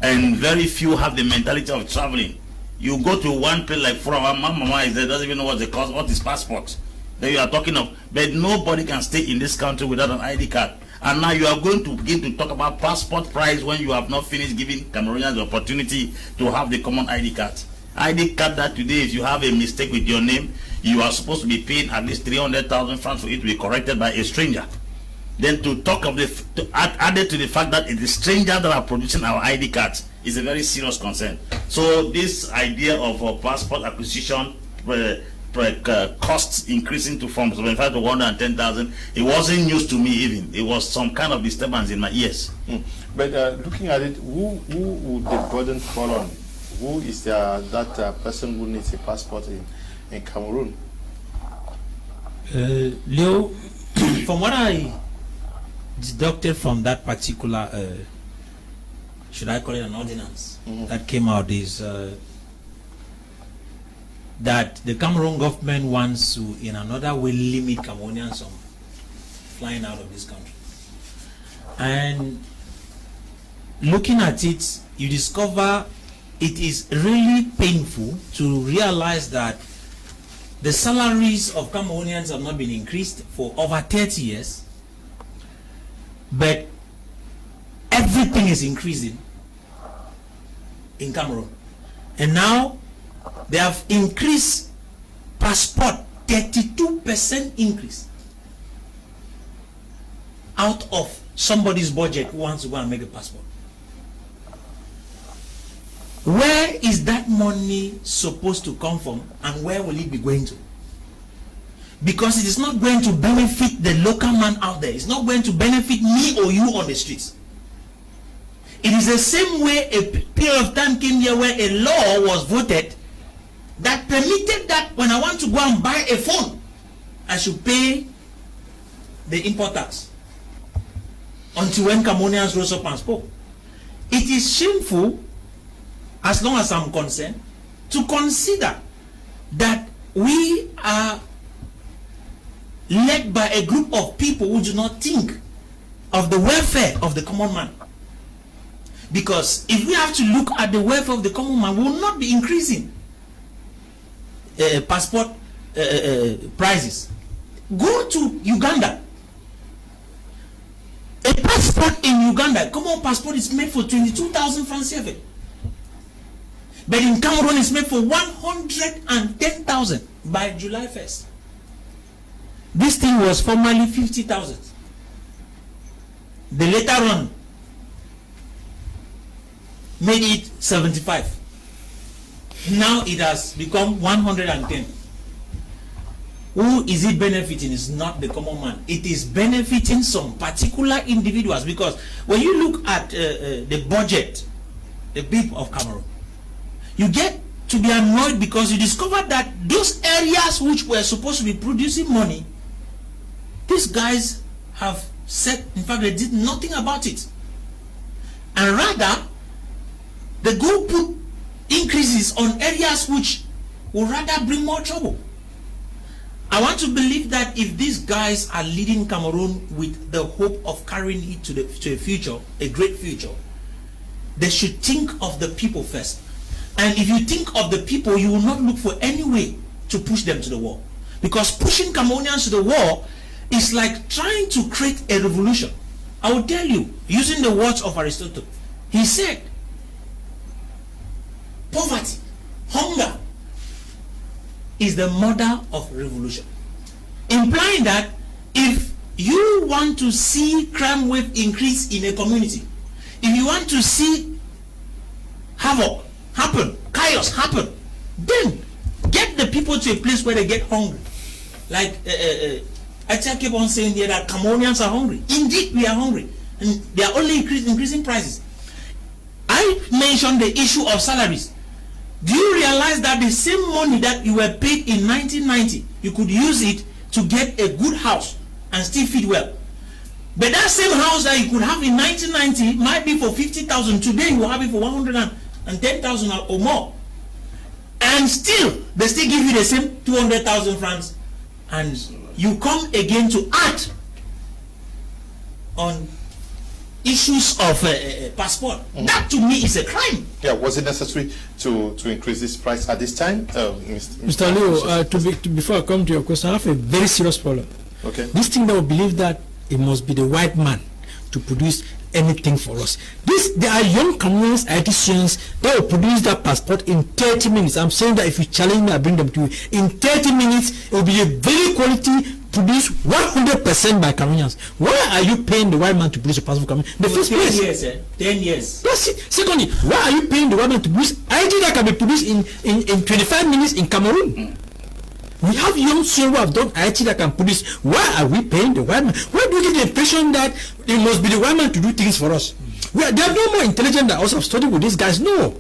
and very few have the mentality of traveling. You go to one place like Furawa, Mama is there, doesn't even know what the cost, what is passport. Then you are talking of, but nobody can stay in this country without an ID card. And now you are going to begin to talk about passport price when you have not finished giving Cameroonians the opportunity to have the common ID card. ID card that today, if you have a mistake with your name, you are supposed to be paying at least 300,000 francs for it to be corrected by a stranger. Then to talk of added to the fact that it is strangers that are producing our ID cards is a very serious concern. So this idea of passport acquisition costs increasing from 75 to 110,000, it wasn't news to me even. It was some kind of disturbance in my ears. But looking at it, who would the burden fall on? Who is that person who needs a passport in Cameroon? Leo, from what I deducted from that particular, should I call it an ordinance, that came out is that the Cameroon government wants to, in another way, limit Cameroonians from flying out of this country. And looking at it, you discover it is really painful to realize that the salaries of Cameroonians have not been increased for over 30 years, but everything is increasing in Cameroon. And now they have increased passport, 32% increase out of somebody's budget who wants to go and make a passport. Where is that money supposed to come from, and where will it be going to? Because it is not going to benefit the local man out there. It's not going to benefit me or you on the streets. It is the same way a period of time came here where a law was voted that permitted that when I want to go and buy a phone, I should pay the import tax. Until when Cameroonians rose up and spoke. It is shameful, as long as I'm concerned, to consider that we are led by a group of people who do not think of the welfare of the common man. Because if we have to look at the welfare of the common man, we will not be increasing passport prices. Go to Uganda. A passport in Uganda, common passport, is made for 22,000 francs CFA. But in Cameroon, it's made for 110,000 by July 1st. This thing was formerly 50,000. They later on made it 75. Now it has become 110. Who is it benefiting? Is not the common man. It is benefiting some particular individuals, because when you look at the budget, the BIP of Cameroon, you get to be annoyed because you discover that those areas which were supposed to be producing money, these guys have said, in fact, they did nothing about it. And rather, they go put increases on areas which will rather bring more trouble. I want to believe that if this guys are leading Cameroon with the hope of carrying it to a future, a great future, they should think of the people first. And if you think of the people, you will not look for any way to push them to the wall. Because pushing Cameroonians to the wall is like trying to create a revolution. I will tell you, using the words of Aristotle, he said, poverty, hunger is the mother of revolution. Implying that if you want to see crime wave increase in a community, if you want to see havoc happen, chaos happen, then get the people to a place where they get hungry. Like I keep on saying here that Cameroonians are hungry. Indeed, we are hungry, and they are only increasing prices. I mentioned the issue of salaries. Do you realize that the same money that you were paid in 1990, you could use it to get a good house and still feed well? But that same house that you could have in 1990 might be for 50,000. Today you will have it for 110,000 or more. And still, they still give you the same 200,000 francs. And you come again to act on issues of passport. That to me is a crime. Yeah, was it necessary to increase this price at this time? Mr. Leo, before I come to your question, I have a very serious problem. Okay. This thing that will believe that it must be the white man to produce anything for us. There are young Cameroonians, IT students that will produce that passport in 30 minutes. I'm saying that if you challenge me, I bring them to you. In 30 minutes, it will be a very quality produced 100% by Cameroonians. Why are you paying the white man to produce a passport for Cameroon? The first 10 place. years, 10 years. That's it. Secondly, why are you paying the white man to produce ID that can be produced in 25 minutes in Cameroon? We have young students who have done IT that can produce. Why are we paying the white man? Why do we get the impression that it must be the white man to do things for us? They are no more intelligent than us. Have studied with these guys. No.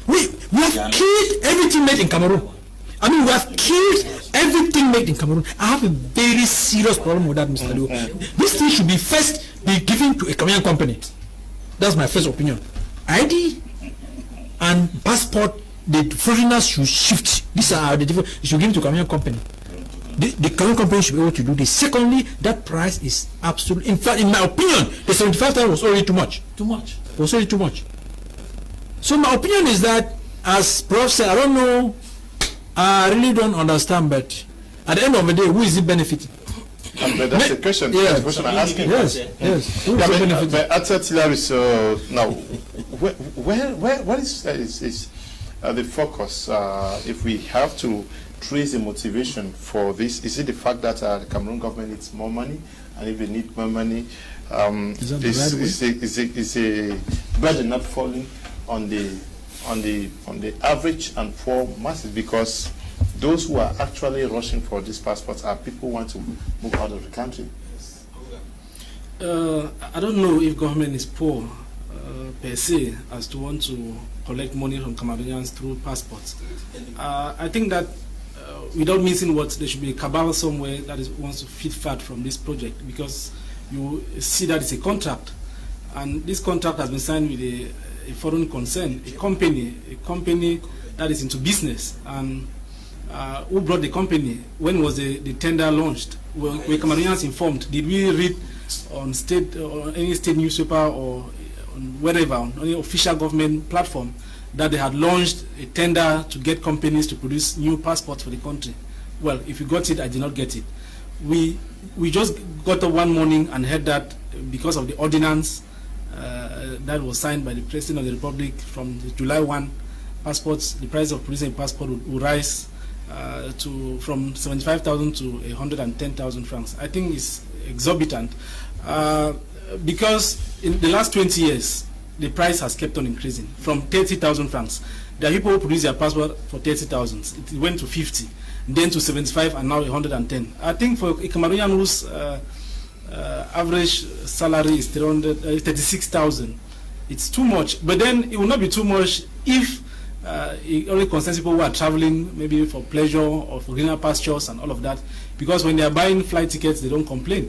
We have killed everything made in Cameroon. I mean, we have killed everything made in Cameroon. I have a very serious problem with that, Mr. Leo. This thing should be first be given to a Cameroonian company. That's my first opinion. ID and passport, the foreigners should shift. These are the different. You should give it to a Cameroonian company. The Cameroonian company should be able to do this. Secondly, that price is absolute. In fact, in my opinion, the 75,000 was already too much. Too much. It was already too much. So my opinion is that, as Prof said, I don't know. I really don't understand, but at the end of the day, who is it benefiting? But that's the question. Yeah. That's the question I'm asking. Yes. Who is it benefiting? But now, where is the focus? If we have to trace the motivation for this, is it the fact that the Cameroon government needs more money, and if they need more money, is a burden not falling on the average and poor masses? Because those who are actually rushing for these passports are people who want to move out of the country. I don't know if government is poor per se as to want to collect money from Cameroonians through passports. I think that without missing words, there should be a cabal somewhere that wants to feed fat from this project, because you see that it's a contract, and this contract has been signed with a foreign concern, a company that is into business. And who brought the company? When was the tender launched? Were Cameroonians informed? Did we read on state or any state newspaper or on wherever, on any official government platform, that they had launched a tender to get companies to produce new passports for the country? Well, if you got it, I did not get it. We just got up one morning and heard that because of the ordinance that was signed by the President of the Republic, from the July 1, passports, the price of producing a passport would rise from 75,000 to 110,000 francs. I think it's exorbitant, because in the last 20 years, the price has kept on increasing from 30,000 francs. There are people who produce their passport for 30,000. It went to 50, then to 75, and now 110. I think for a Cameroonian whose average salary is 36,000, it's too much. But then it will not be too much if it only concerns people who are traveling maybe for pleasure or for greener pastures and all of that, because when they are buying flight tickets, they don't complain.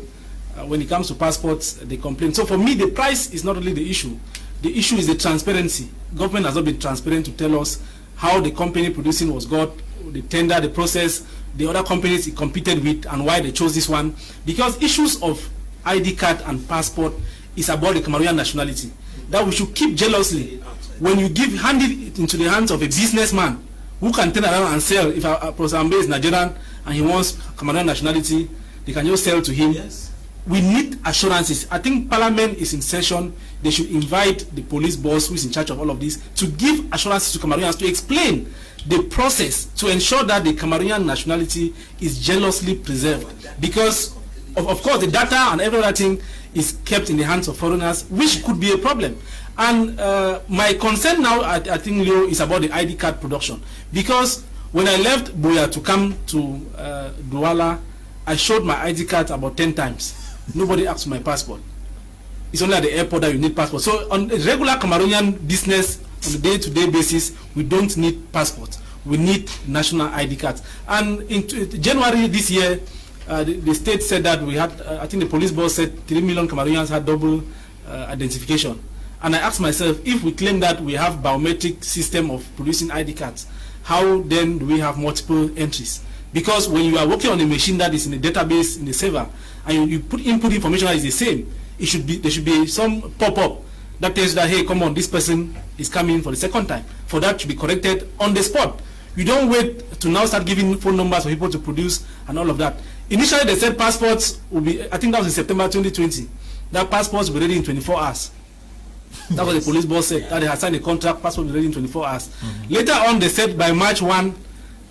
When it comes to passports, they complain. So for me, the price is not really the issue. The issue is the transparency. Government has not been transparent to tell us how the company producing was got, the tender, the process, the other companies he competed with and why they chose this one. Because issues of ID card and passport is about the Cameroonian nationality that we should keep jealously. When you hand it into the hands of a businessman who can turn around and sell, if Professor Ambe is Nigerian and he wants Cameroonian nationality, they can just sell to him. Yes. We need assurances. I think Parliament is in session. They should invite the police boss who is in charge of all of this to give assurances to Cameroonians, to explain the process to ensure that the Cameroonian nationality is jealously preserved. Because, of course, the data and every other thing is kept in the hands of foreigners, which could be a problem. And my concern now, I think, Leo, is about the ID card production. Because when I left Biya to come to Douala, I showed my ID card about 10 times. Nobody asked for my passport. It's only at the airport that you need passport. So on a regular Cameroonian business, on a day-to-day basis, we don't need passports. We need national ID cards. And in January this year, the state said that we had, I think the police boss said 3 million Cameroonians had double identification. And I asked myself, if we claim that we have biometric system of producing ID cards, how then do we have multiple entries? Because when you are working on a machine that is in a database, in the server, and you put input information that is the same, there should be some pop-up that tells you that, hey, come on, this person is coming for the second time. For that to be corrected on the spot. You don't wait to now start giving phone numbers for people to produce and all of that. Initially, they said passports will be, I think that was in September 2020, that passports will be ready in 24 hours. That's what the police boss said, that they had signed a contract, passport will be ready in 24 hours. Mm-hmm. Later on, they said by March 1,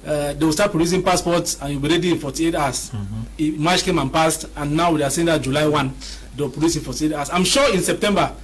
they will start producing passports and you'll be ready in 48 hours. Mm-hmm. March came and passed, and now they are saying that July 1, they'll produce in 48 hours. I'm sure in September,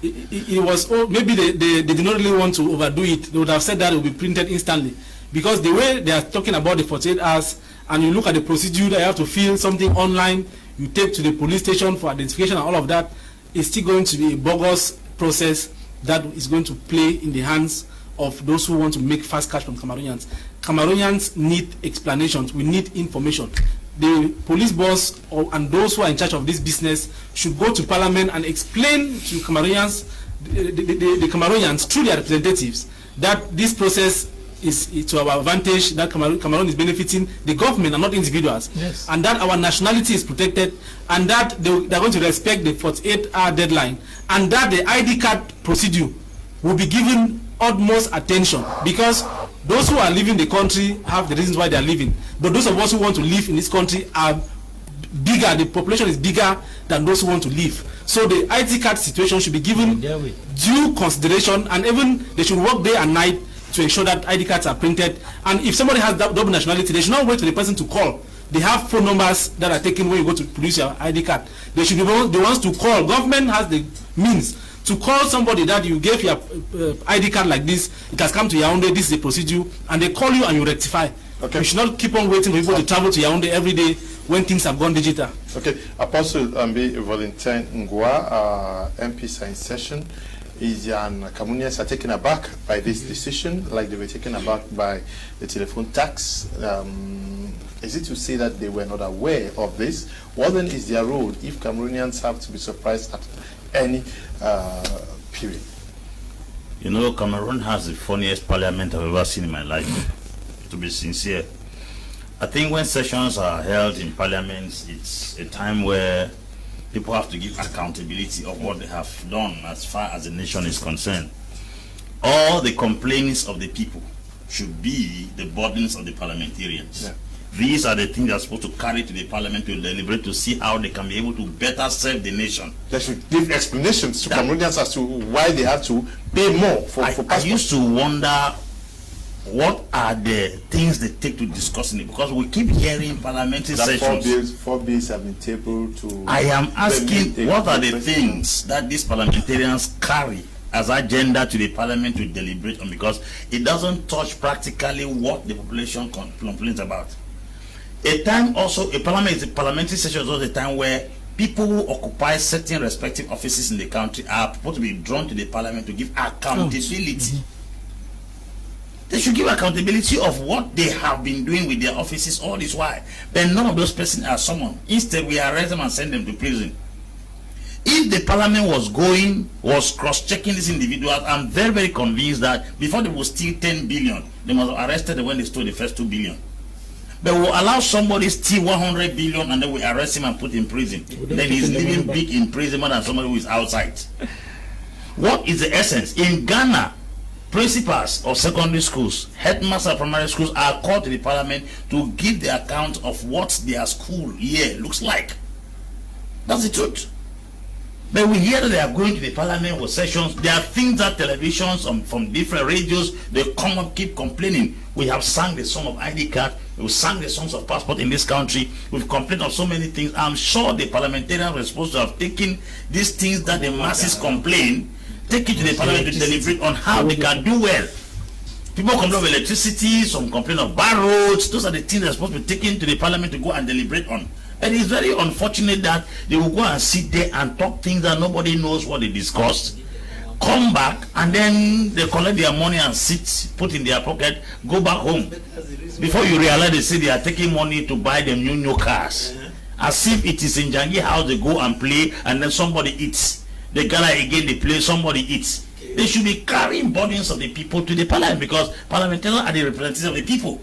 it was, maybe they did not really want to overdo it. They would have said that it will be printed instantly. Because the way they are talking about the 48 hours, and you look at the procedure that you have to fill something online, you take to the police station for identification and all of that, it's still going to be a bogus process that is going to play in the hands of those who want to make fast cash from Cameroonians. Cameroonians need explanations. We need information. The police boss and those who are in charge of this business should go to Parliament and explain to Cameroonians, the Cameroonians through their representatives, that this process is to our advantage, that Cameroon is benefiting the government and not individuals. Yes. And that our nationality is protected, and that they're going to respect the 48-hour deadline, and that the ID card procedure will be given utmost attention, because those who are leaving the country have the reasons why they are leaving, but those of us who want to live in this country are bigger, the population is bigger than those who want to live. So the ID card situation should be given due consideration, and even they should work day and night to ensure that ID cards are printed. And if somebody has double nationality, they should not wait for the person to call. They have phone numbers that are taken when you go to produce your ID card. They should be the ones to call. Government has the means to call somebody that you gave your ID card like this, it has come to Yaoundé, this is the procedure, and they call you and you rectify. Okay. You should not keep on waiting for people to travel to Yaoundé every day when things have gone digital. Okay, Apostle Ambe Valentin Ngwa, MPs are in session. Is Cameroonians are taken aback by this decision, like they were taken aback by the telephone tax? Is it to say that they were not aware of this? What then is their role if Cameroonians have to be surprised at any period? You know, Cameroon has the funniest parliament I've ever seen in my life, to be sincere. I think when sessions are held in parliaments, it's a time where people have to give accountability of what they have done as far as the nation is concerned. All the complaints of the people should be the burdens of the parliamentarians. Yeah. These are the things they are supposed to carry to the parliament to deliberate, to see how they can be able to better serve the nation. They should give explanations to Cameroonians as to why they have to pay more for passports. I used to wonder what are the things they take to discussing it, because we keep hearing parliamentary sessions. Four bills have been tabled to. I am asking, what are the things that these parliamentarians carry as agenda to the parliament to deliberate on, because it doesn't touch practically what the population complains about. A parliamentary session is also a time where people who occupy certain respective offices in the country are supposed to be drawn to the parliament to give accountability. They should give accountability of what they have been doing with their offices all this while. But none of those persons are summoned. Instead, we arrest them and send them to prison. If the parliament was cross-checking these individuals, I'm very, very convinced that before they will steal 10 billion, they must have arrested them when they stole the first 2 billion. They will allow somebody steal 100 billion and then we arrest him and put in prison. Then he's living big in prison more than somebody who is outside. What is the essence? In Ghana, principals of secondary schools, headmasters of primary schools are called to the parliament to give the account of what their school year looks like. That's the truth. But we hear that they are going to the parliament with sessions. There are things that televisions from different radios, they come up, keep complaining. We have sung the song of ID card. We've sung the songs of passport in this country. We've complained of so many things. I'm sure the parliamentarians were supposed to have taken these things that the masses complain, take it to the parliament to deliberate on how they can do well. People complain of electricity, some complain of bad roads. Those are the things that are supposed to be taken to the parliament to go and deliberate on. And it's very unfortunate that they will go and sit there and talk things that nobody knows what they discussed, come back, and then they collect their money and sit, put in their pocket, go back home. Before you realize, they say they are taking money to buy them new cars. As if it is in Jangi house, they go and play, and then somebody eats. They gather again, they play, somebody eats. They should be carrying burdens of the people to the parliament, because parliamentarians are the representatives of the people.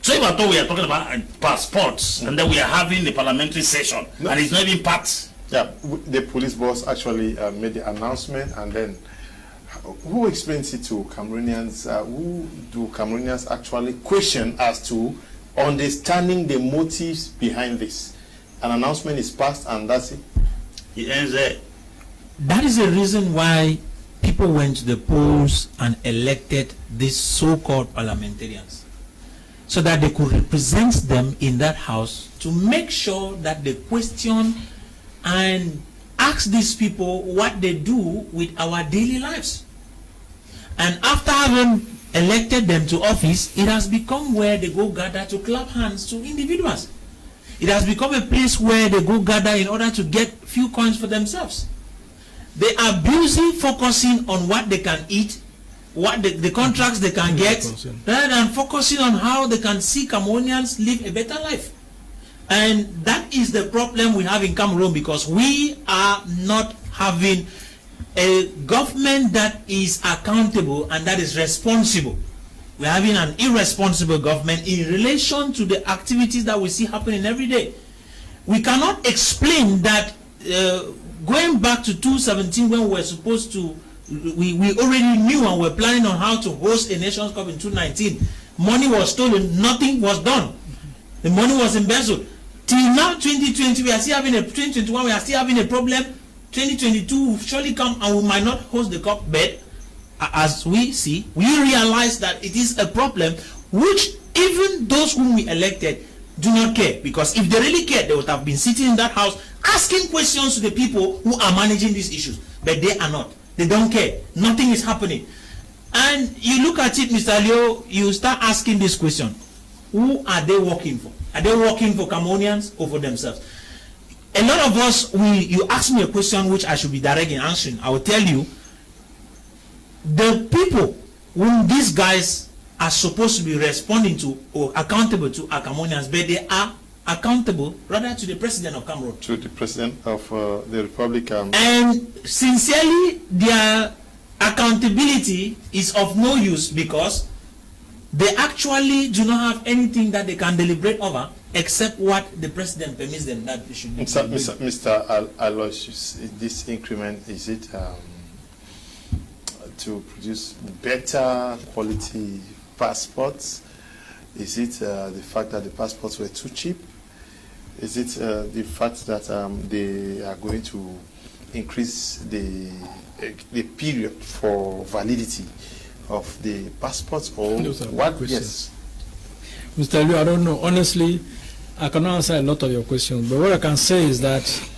So if I thought we are talking about passports, and then we are having the parliamentary session, and it's not even part. Yeah, the police boss actually made the announcement, and then who explains it to Cameroonians? Who do Cameroonians actually question as to understanding the motives behind this? An announcement is passed, and that's it. It ends there. That is the reason why people went to the polls and elected these so-called parliamentarians, so that they could represent them in that house to make sure that they question and ask these people what they do with our daily lives. And after having elected them to office, it has become where they go gather to clap hands to individuals. It has become a place where they go gather in order to get few coins for themselves. They are busy focusing on what they can eat, what the contracts they can get, rather than focusing on how they can see Cameroonians live a better life. And that is the problem we have in Cameroon, because we are not having a government that is accountable and that is responsible. We're having an irresponsible government in relation to the activities that we see happening every day. We cannot explain that going back to 2017, when we were supposed to, we already knew and were planning on how to host a Nations Cup in 2019. Money was stolen, nothing was done. The money was embezzled. Till now, 2020, we are still having a 2021, we are still having a problem. 2022 will surely come and we might not host the cup, but as we see, we realize that it is a problem which even those whom we elected do not care, because if they really cared, they would have been sitting in that house asking questions to the people who are managing these issues, but they are not. They don't care. Nothing is happening. And you look at it, Mr. Leo, you start asking this question: who are they working for? Are they working for Cameroonians or for themselves? A lot of us, you ask me a question which I should be direct in answering. I will tell you, the people whom these guys are supposed to be responding to or accountable to are Cameroonians, but they are accountable rather to the president of Cameroon. To the president of the Republic. And sincerely, their accountability is of no use, because they actually do not have anything that they can deliberate over except what the president permits them that they should do. Mr. Aloysius, this increment, is it to produce better quality passports? Is it the fact that the passports were too cheap? Is it the fact that they are going to increase the period for validity of the passports, or what? Yes, Mr. Liu, I don't know. Honestly, I cannot answer a lot of your questions, but what I can say is that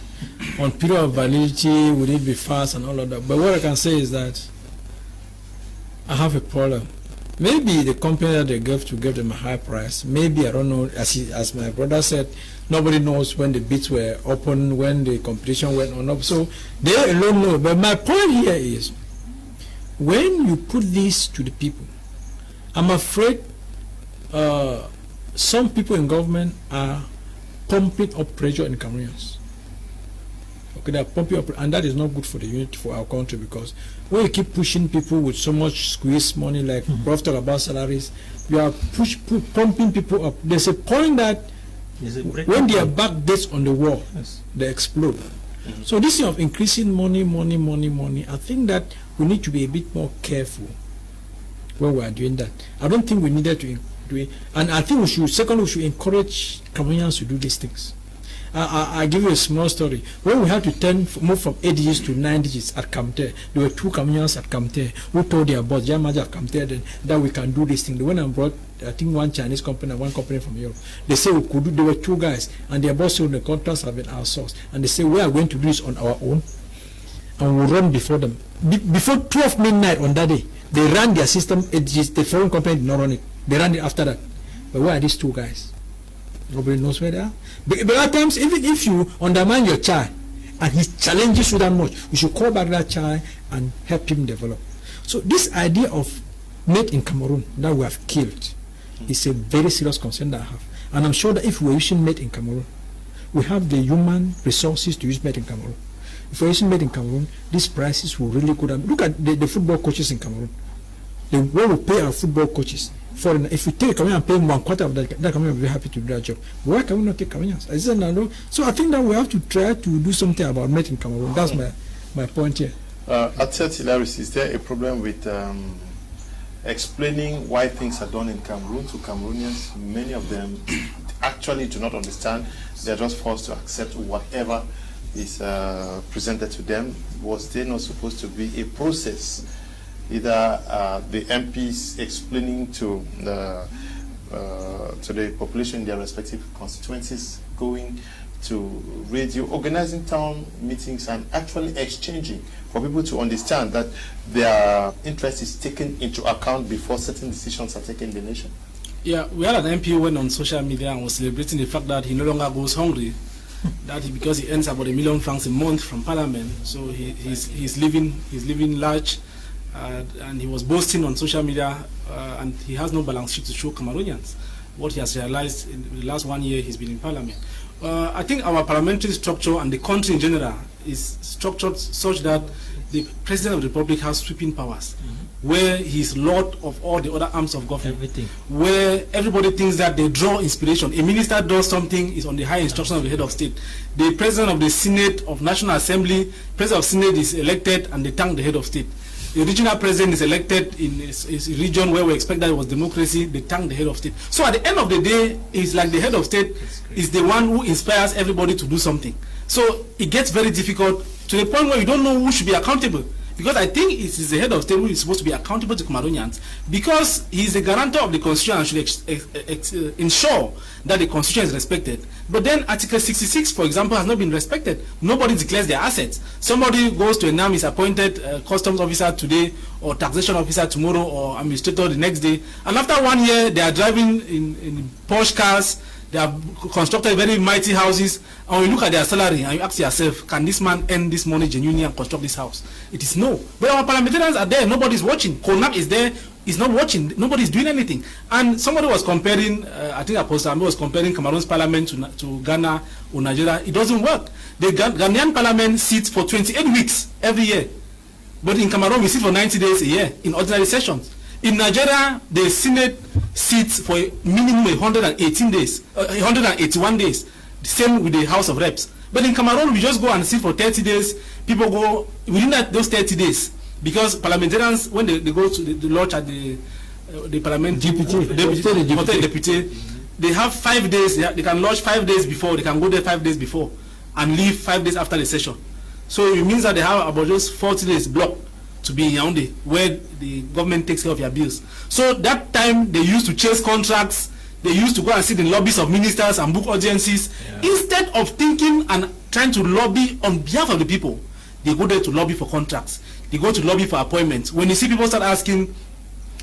on period of validity, would it be fast and all of that? But what I can say is that I have a problem. Maybe the company that they give them a high price. Maybe, I don't know, as my brother said, nobody knows when the bids were open, when the competition went on up. So they alone know. But my point here is, when you put this to the people, I'm afraid some people in government are pumping up pressure in Cameroonians. Okay, they are pumping up, and that is not good for the unity for our country, because when you keep pushing people with so much squeeze money, like Prof talk about salaries, you are pumping people up. There's a point that when they are back dates on the wall, they explode. So this thing of increasing money, I think that we need to be a bit more careful when we are doing that. I don't think we needed to do it, and I think we should encourage Cameroonians to do these things. I give you a small story. When we had to move from 8 digits to 9 digits at Camter, there were 2 Cameroonians at Camter who told their boss, General Manager of Camter, that we can do this thing. They went and brought, I think, one Chinese company and one company from Europe. They said we could do. There were 2 guys, and their boss said the contracts have been outsourced, and they said we are going to do this on our own, and we'll run before them. Before 12 midnight on that day, they ran their system. The foreign company did not run it. They ran it after that. But where are these 2 guys? Nobody knows where they are. But at times, even if you undermine your child and he challenges you that much, you should call back that child and help him develop. So this idea of made in Cameroon that we have killed is a very serious concern that I have. And I'm sure that if we're using made in Cameroon, we have the human resources to use made in Cameroon. If we're using made in Cameroon, these prices will really go down. Look at the football coaches in Cameroon. What we pay our football coaches. If we take Cameroon and pay 1/4 of that Cameroon will be happy to do that job. Why can we not take Cameroonians? So I think that we have to try to do something about making Cameroon. That's my point here. At Hilaris, is there a problem with explaining why things are done in Cameroon to Cameroonians? Many of them actually do not understand. They're just forced to accept whatever is presented to them. Was there not supposed to be a process? Either the MPs explaining to the population in their respective constituencies, going to radio, organizing town meetings, and actually exchanging for people to understand that their interest is taken into account before certain decisions are taken in the nation. Yeah, we had an MP who went on social media and was celebrating the fact that he no longer goes hungry, because he earns about £1 million a month from Parliament, so he's living large. And he was boasting on social media, and he has no balance sheet to show Cameroonians what he has realized in the last 1 year he's been in Parliament. I think our parliamentary structure and the country in general is structured such that the President of the Republic has sweeping powers, where he's lord of all the other arms of government, where everybody thinks that they draw inspiration. A minister does something is on the high instruction of the head of state. The President of the Senate of National Assembly, President of Senate is elected and they thank the head of state. The regional president is elected in his region where we expect that it was democracy, they thank the head of state. So at the end of the day, it's like the head of state is the one who inspires everybody to do something. So it gets very difficult to the point where you don't know who should be accountable. Because I think it is the head of state who is supposed to be accountable to Cameroonians, because he is the guarantor of the constitution and should ensure that the constitution is respected. But then Article 66, for example, has not been respected. Nobody declares their assets. Somebody goes to a NAM, is appointed customs officer today, or taxation officer tomorrow, or administrator the next day. And after 1 year, they are driving in Porsche cars. They have constructed very mighty houses, and when you look at their salary and you ask yourself, can this man earn this money genuinely and construct this house? It is no. But our parliamentarians are there, nobody's watching. Konam is there, is not watching, nobody's doing anything. And somebody was comparing, I think Apostle Ambe was comparing Cameroon's parliament to Ghana or Nigeria. It doesn't work. The Ghanaian parliament sits for 28 weeks every year. But in Cameroon, we sit for 90 days a year in ordinary sessions. In Nigeria, the Senate sits for a minimum 118 days, 181 days. The same with the House of Reps. But in Cameroon, we just go and sit for 30 days. People go within those 30 days, because parliamentarians, when they go to the lodge at the parliament, deputy, they have 5 days. They can lodge 5 days before. They can go there 5 days before and leave 5 days after the session. So it means that they have about just 40 days blocked to be in Yaoundé, where the government takes care of your bills. So that time they used to chase contracts, they used to go and sit in lobbies of ministers and book audiences. Instead of thinking and trying to lobby on behalf of the people, they go there to lobby for contracts. They go to lobby for appointments. When you see people start asking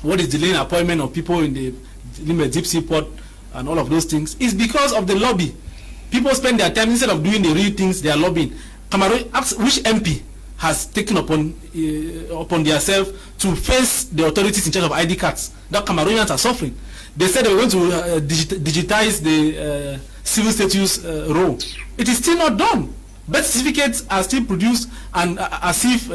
what is delaying appointment of people in the Limbe deep sea port and all of those things, it's because of the lobby. People spend their time, instead of doing the real things, they are lobbying. Cameroon asks which MP has taken upon themselves to face the authorities in charge of ID cards that Cameroonians are suffering. They said they were going to digitize the civil status role. It is still not done. Birth certificates are still produced and as if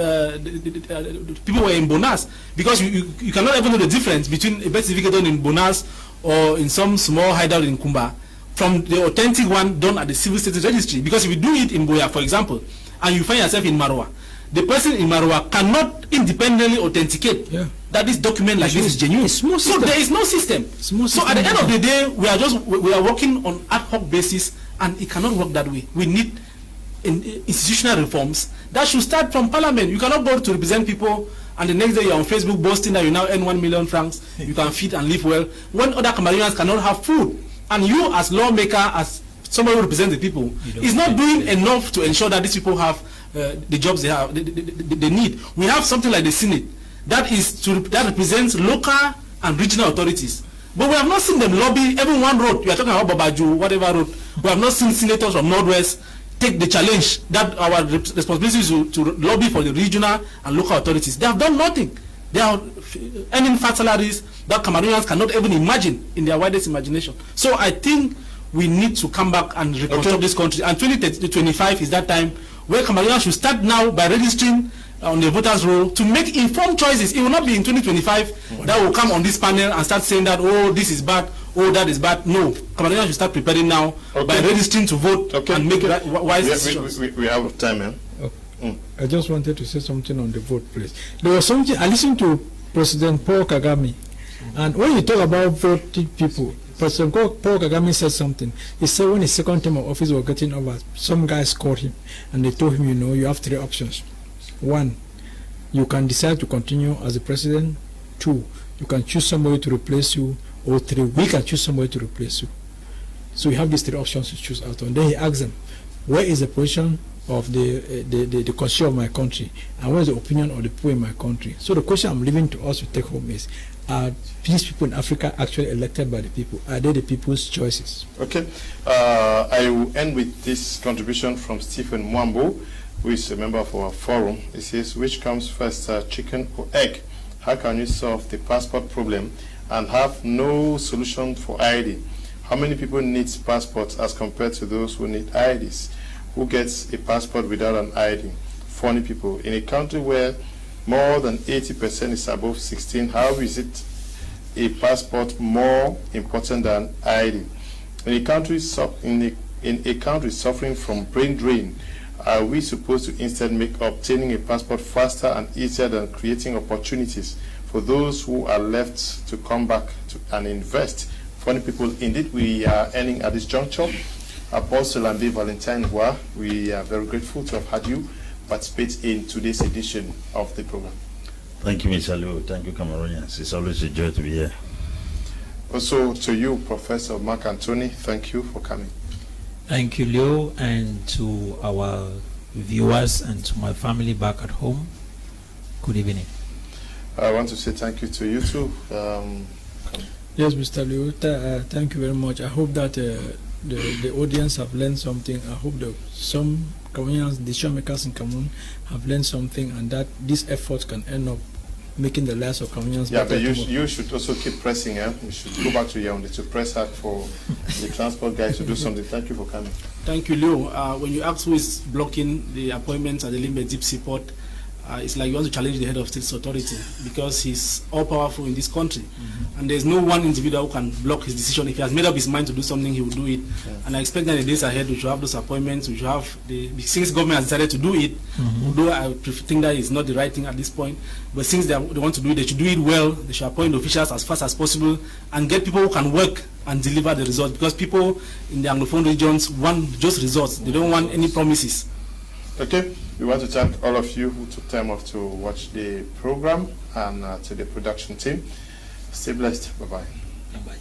people were in Bonas, because you cannot even know the difference between a birth certificate done in Bonas or in some small hideout in Kumba from the authentic one done at the civil status registry. Because if you do it in Boya, for example, and you find yourself in Marwa, the person in Marwa cannot independently authenticate that this document like this is genuine. So there is no system. So at the end of the day, we are working on ad hoc basis, and it cannot work that way. We need institutional reforms that should start from Parliament. You cannot go to represent people and the next day you're on Facebook boasting that you now earn 1 million francs, you can feed and live well, when other Cameroonians cannot have food. And you as lawmaker, as somebody who represents the people, is not doing enough to ensure that these people have the jobs they need. We have something like the Senate that represents local and regional authorities. But we have not seen them lobby. Everyone wrote, you are talking about Babaju, whatever wrote. We have not seen senators from Northwest take the challenge that our responsibility is to lobby for the regional and local authorities. They have done nothing. They are earning fat salaries that Cameroonians cannot even imagine in their widest imagination. So I think we need to come back and reconstruct this country. And 2025 is that time where Cameroonians should start now by registering on the voters' roll to make informed choices. It will not be in 2025 that will come on this panel and start saying that, oh, this is bad, oh, that is bad. No, Cameroonians should start preparing now by registering to vote and make wise decisions. We have time, man. I just wanted to say something on the vote, please. There was something, I listened to President Paul Kagame, and when you talk about voting people, President Paul Kagame said something. He said when his second term of office was getting over, some guys called him and they told him, you know, you have 3 options. 1, you can decide to continue as the president. 2, you can choose somebody to replace you. Or 3, we can choose somebody to replace you. So you have these 3 options to choose out on. Then he asked them, where is the position of the constitution of my country, and what is the opinion of the people in my country? So the question I'm leaving to us to take home is, are these people in Africa actually elected by the people? Are they the people's choices? Okay. I will end with this contribution from Stephen Mwambo, who is a member of our forum. He says, which comes first, chicken or egg? How can you solve the passport problem and have no solution for ID? How many people need passports as compared to those who need IDs? Who gets a passport without an ID? Funny people. In a country where more than 80% is above 16, how is it a passport more important than ID? In a country suffering from brain drain, are we supposed to instead make obtaining a passport faster and easier than creating opportunities for those who are left to come back and invest? Funny people, indeed, we are ending at this juncture. Apostle Limbe Valentine, we are very grateful to have had you participate in today's edition of the program. Thank you, Mr. Liu. Thank you, Cameroonians. It's always a joy to be here. Also to you, Professor Mark Anthony, thank you for coming. Thank you, Leo, and to our viewers and to my family back at home. Good evening. I want to say thank you to you too. Yes, Mr. Leo, thank you very much. I hope that the audience have learned something. I hope that some Cameroonians, decision makers in Cameroon, have learned something, and that this effort can end up making the lives of Cameroonians better. Yeah, but you should also keep pressing. You should go back to Yaoundé to press hard for the transport guys to do something. Thank you for coming. Thank you, Leo. When you ask who is blocking the appointments at the Limbe Deep Seaport, it's like you want to challenge the head of state's authority, because he's all powerful in this country, and there's no one individual who can block his decision. If he has made up his mind to do something, he will do it. And I expect that in the days ahead we should have those appointments. We should have since government has decided to do it, although I think that is not the right thing at this point, but since they want to do it, they should do it well. They should appoint officials as fast as possible and get people who can work and deliver the results, because people in the Anglophone regions want just results. They don't want any promises. Okay, we want to thank all of you who took time off to watch the program, and to the production team. Stay blessed. Bye-bye. Bye-bye.